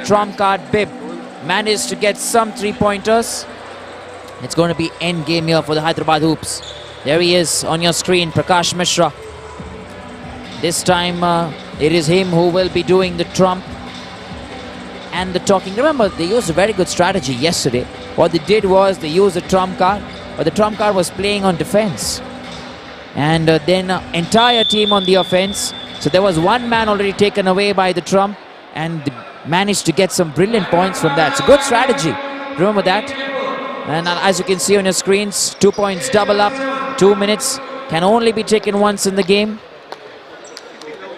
trump card bib, managed to get some 3-pointers, it's going to be end game here for the Hyderabad Hoops. There he is on your screen, Prakash Mishra. This time it is him who will be doing the trump and the talking. Remember, they used a very good strategy yesterday. What they did was they used the trump card, but the trump card was playing on defense. And then entire team on the offense. So there was one man already taken away by the trump and managed to get some brilliant points from that. It's a good strategy. Remember that. And as you can see on your screens, 2 points double up. 2 minutes can only be taken once in the game.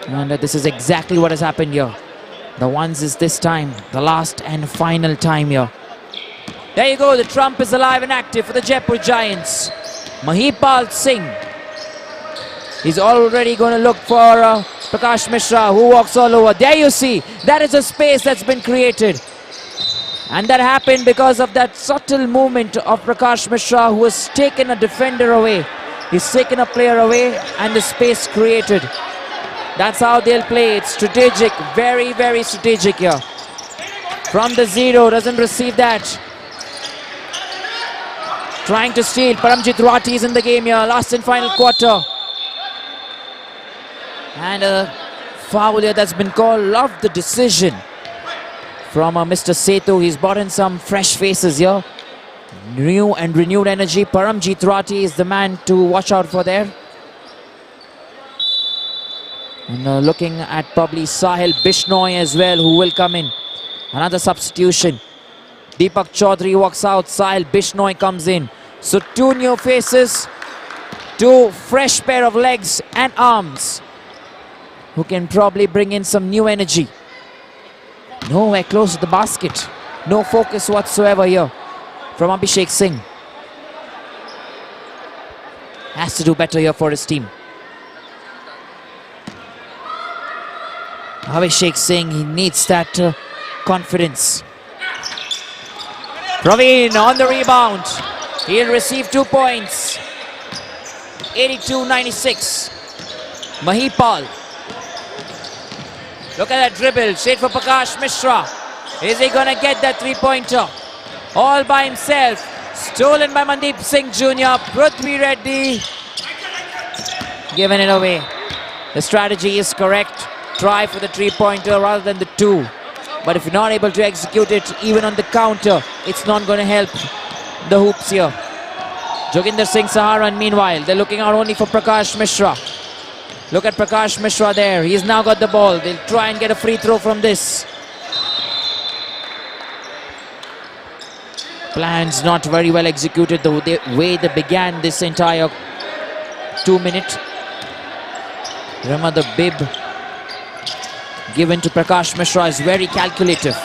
And this is exactly what has happened here. The ones is this time, the last and final time here. There you go, the trump is alive and active for the Jaipur Giants. Mahipal Singh. He's already going to look for Prakash Mishra, who walks all over. There you see, that is a space that's been created. And that happened because of that subtle movement of Prakash Mishra, who has taken a defender away. He's taken a player away and the space created. That's how they'll play. It's strategic, very, very strategic here. From the zero, doesn't receive that. Trying to steal. Paramjit Rati is in the game here. Last and final quarter. And a foul here that's been called. Love the decision from Mr. Setu. He's brought in some fresh faces here. New and renewed energy. Paramjit Rati is the man to watch out for there. And looking at probably Sahil Bishnoi as well, who will come in. Another substitution. Deepak Chaudhary walks out. Sahil Bishnoi comes in. So 2 new faces, 2 fresh pair of legs and arms, who can probably bring in some new energy. Nowhere close to the basket. No focus whatsoever here from Abhishek Singh. Has to do better here for his team. Abhishek Singh, he needs that confidence. Praveen on the rebound. He'll receive 2 points. 82-96. Mahipal. Look at that dribble. Straight for Prakash Mishra. Is he going to get that 3-pointer? All by himself. Stolen by Mandeep Singh Jr. Prithvi Reddy. Given it away. The strategy is correct. Try for the 3-pointer rather than the 2. But if you're not able to execute it, even on the counter, it's not going to help. the hoops here. Joginder Singh Saharan, meanwhile, they're looking out only for Prakash Mishra. Look at Prakash Mishra there. He's now got the ball. They'll try and get a free throw from this. Plans not very well executed the way they began this entire 2 minute. Remember, the bib given to Prakash Mishra is very calculative.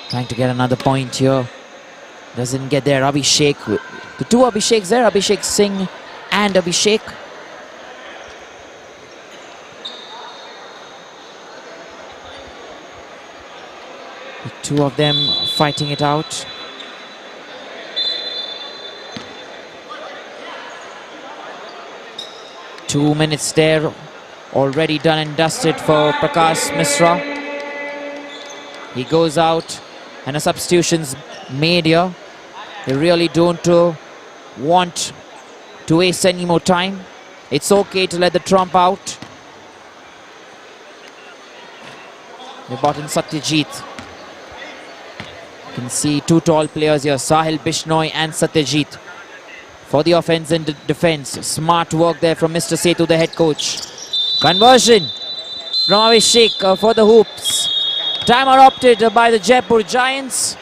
Trying to get another point here. Doesn't get there. Abhishek. The two Abhisheks there, Abhishek Singh and Abhishek. The two of them fighting it out. Two minutes there, already done and dusted for Prakash Mishra. He goes out and a substitution's made here. They really don't want to waste any more time. It's okay to let the trump out. They brought in Satyajit. You can see two tall players here, Sahil Bishnoi and Satyajit. For the offense and defense. Smart work there from Mr. Setu, the head coach. Conversion from Abhishek for the hoops. Timer opted by the Jaipur Giants.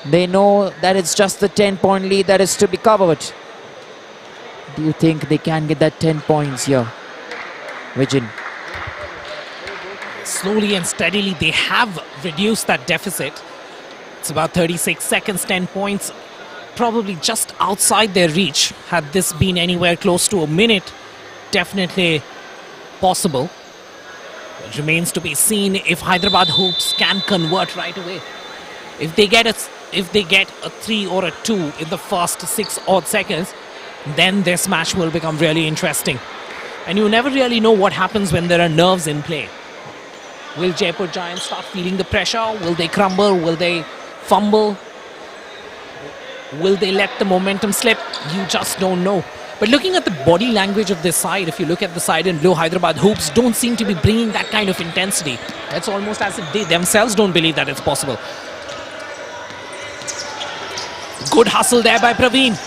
They know that it's just the 10-point lead that is to be covered. Do you think they can get that 10 points here, Vijay? Slowly and steadily, they have reduced that deficit. It's about 36 seconds, 10 points. Probably just outside their reach. Had this been anywhere close to a minute, definitely possible. It remains to be seen if Hyderabad hoops can convert right away. If they get a 3 or a 2 in the first 6 odd seconds, then this match will become really interesting. And you never really know what happens when there are nerves in play. Will Jaipur Giants start feeling the pressure? Will they crumble? Will they fumble? Will they let the momentum slip? You just don't know. But looking at the body language of this side, if you look at the side in blue, Hyderabad hoops don't seem to be bringing that kind of intensity. It's almost as if they themselves don't believe that it's possible. Good hustle there by Praveen.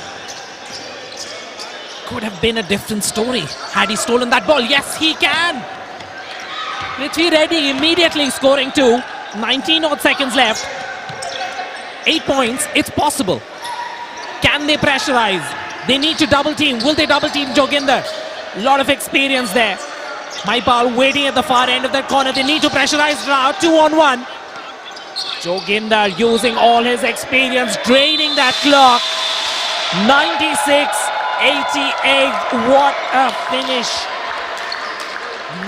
Could have been a different story had he stolen that ball. Yes, he can. Prithvi Reddy immediately scoring 2. 19 odd seconds left. 8 points. It's possible. Can they pressurize? They need to double team. Will they double team Joginder? A lot of experience there. Maipal waiting at the far end of that corner. They need to pressurize now. 2-on-1. Joginder using all his experience, draining that clock. 96-88. What a finish.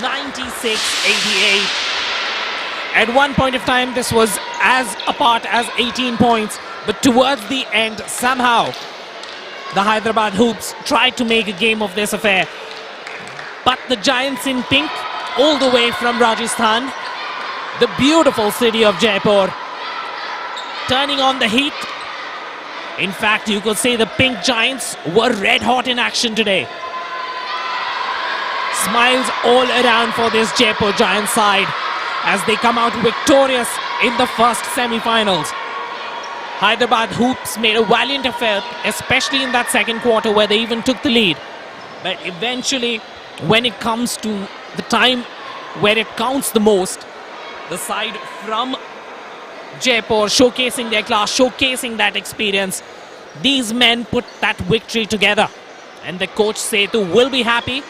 96-88. At one point of time, this was as apart as 18 points. But towards the end, somehow, the Hyderabad hoops tried to make a game of this affair. But the Giants in pink, all the way from Rajasthan, the beautiful city of Jaipur, turning on the heat. In fact, you could say the pink Giants were red hot in action today. Smiles all around for this Jaipur Giants side as they come out victorious in the first semi-finals. Hyderabad hoops made a valiant effort, especially in that second quarter where they even took the lead. But eventually, when it comes to the time where it counts the most, the side from Jaipur showcasing their class, showcasing that experience, these men put that victory together. And the coach Setu will be happy,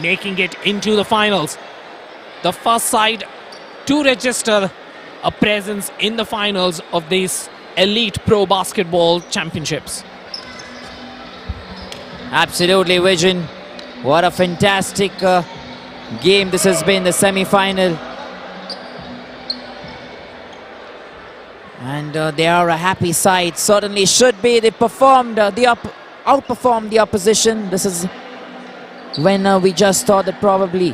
making it into the finals. The first side to register a presence in the finals of these Elite Pro Basketball Championships. Absolutely, Vijay. What a fantastic game this has been, the semi-final. And they are a happy side. Certainly should be. They performed, outperformed the opposition. This is when we just thought that probably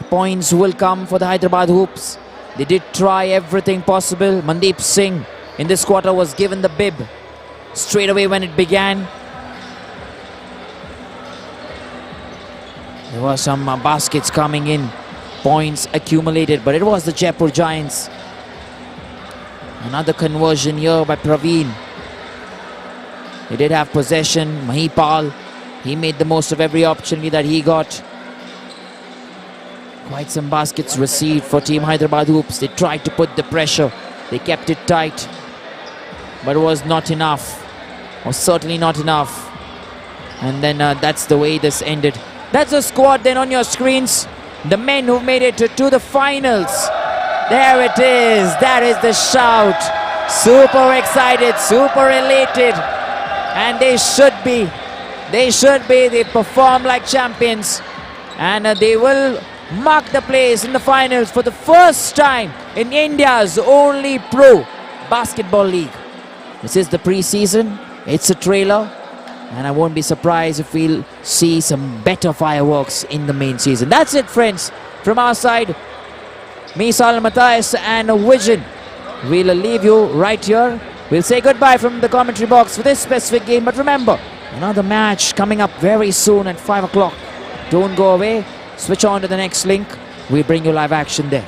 points will come for the Hyderabad hoops. They did try everything possible. Mandeep Singh in this quarter was given the bib straight away when it began. There were some baskets coming in, points accumulated, but it was the Jaipur Giants Another conversion here by Praveen. He did have possession. Mahipal, he made the most of every opportunity that he got. Quite some baskets received for Team Hyderabad Hoops. They tried to put the pressure. They kept it tight. But it was not enough. Or certainly not enough. And then that's the way this ended. That's the squad then on your screens. The men who made it to the finals. There it is. That is the shout. Super excited, super elated. And they should be. They should be. They perform like champions. And they will mark the place in the finals for the first time in India's only pro basketball league. This is the pre-season. It's a trailer. And I won't be surprised if we'll see some better fireworks in the main season. That's it, friends. From our side, me, Salim Matthias and Vision. We'll leave you right here. We'll say goodbye from the commentary box for this specific game. But remember, another match coming up very soon at 5 o'clock. Don't go away. Switch on to the next link. We'll bring you live action there.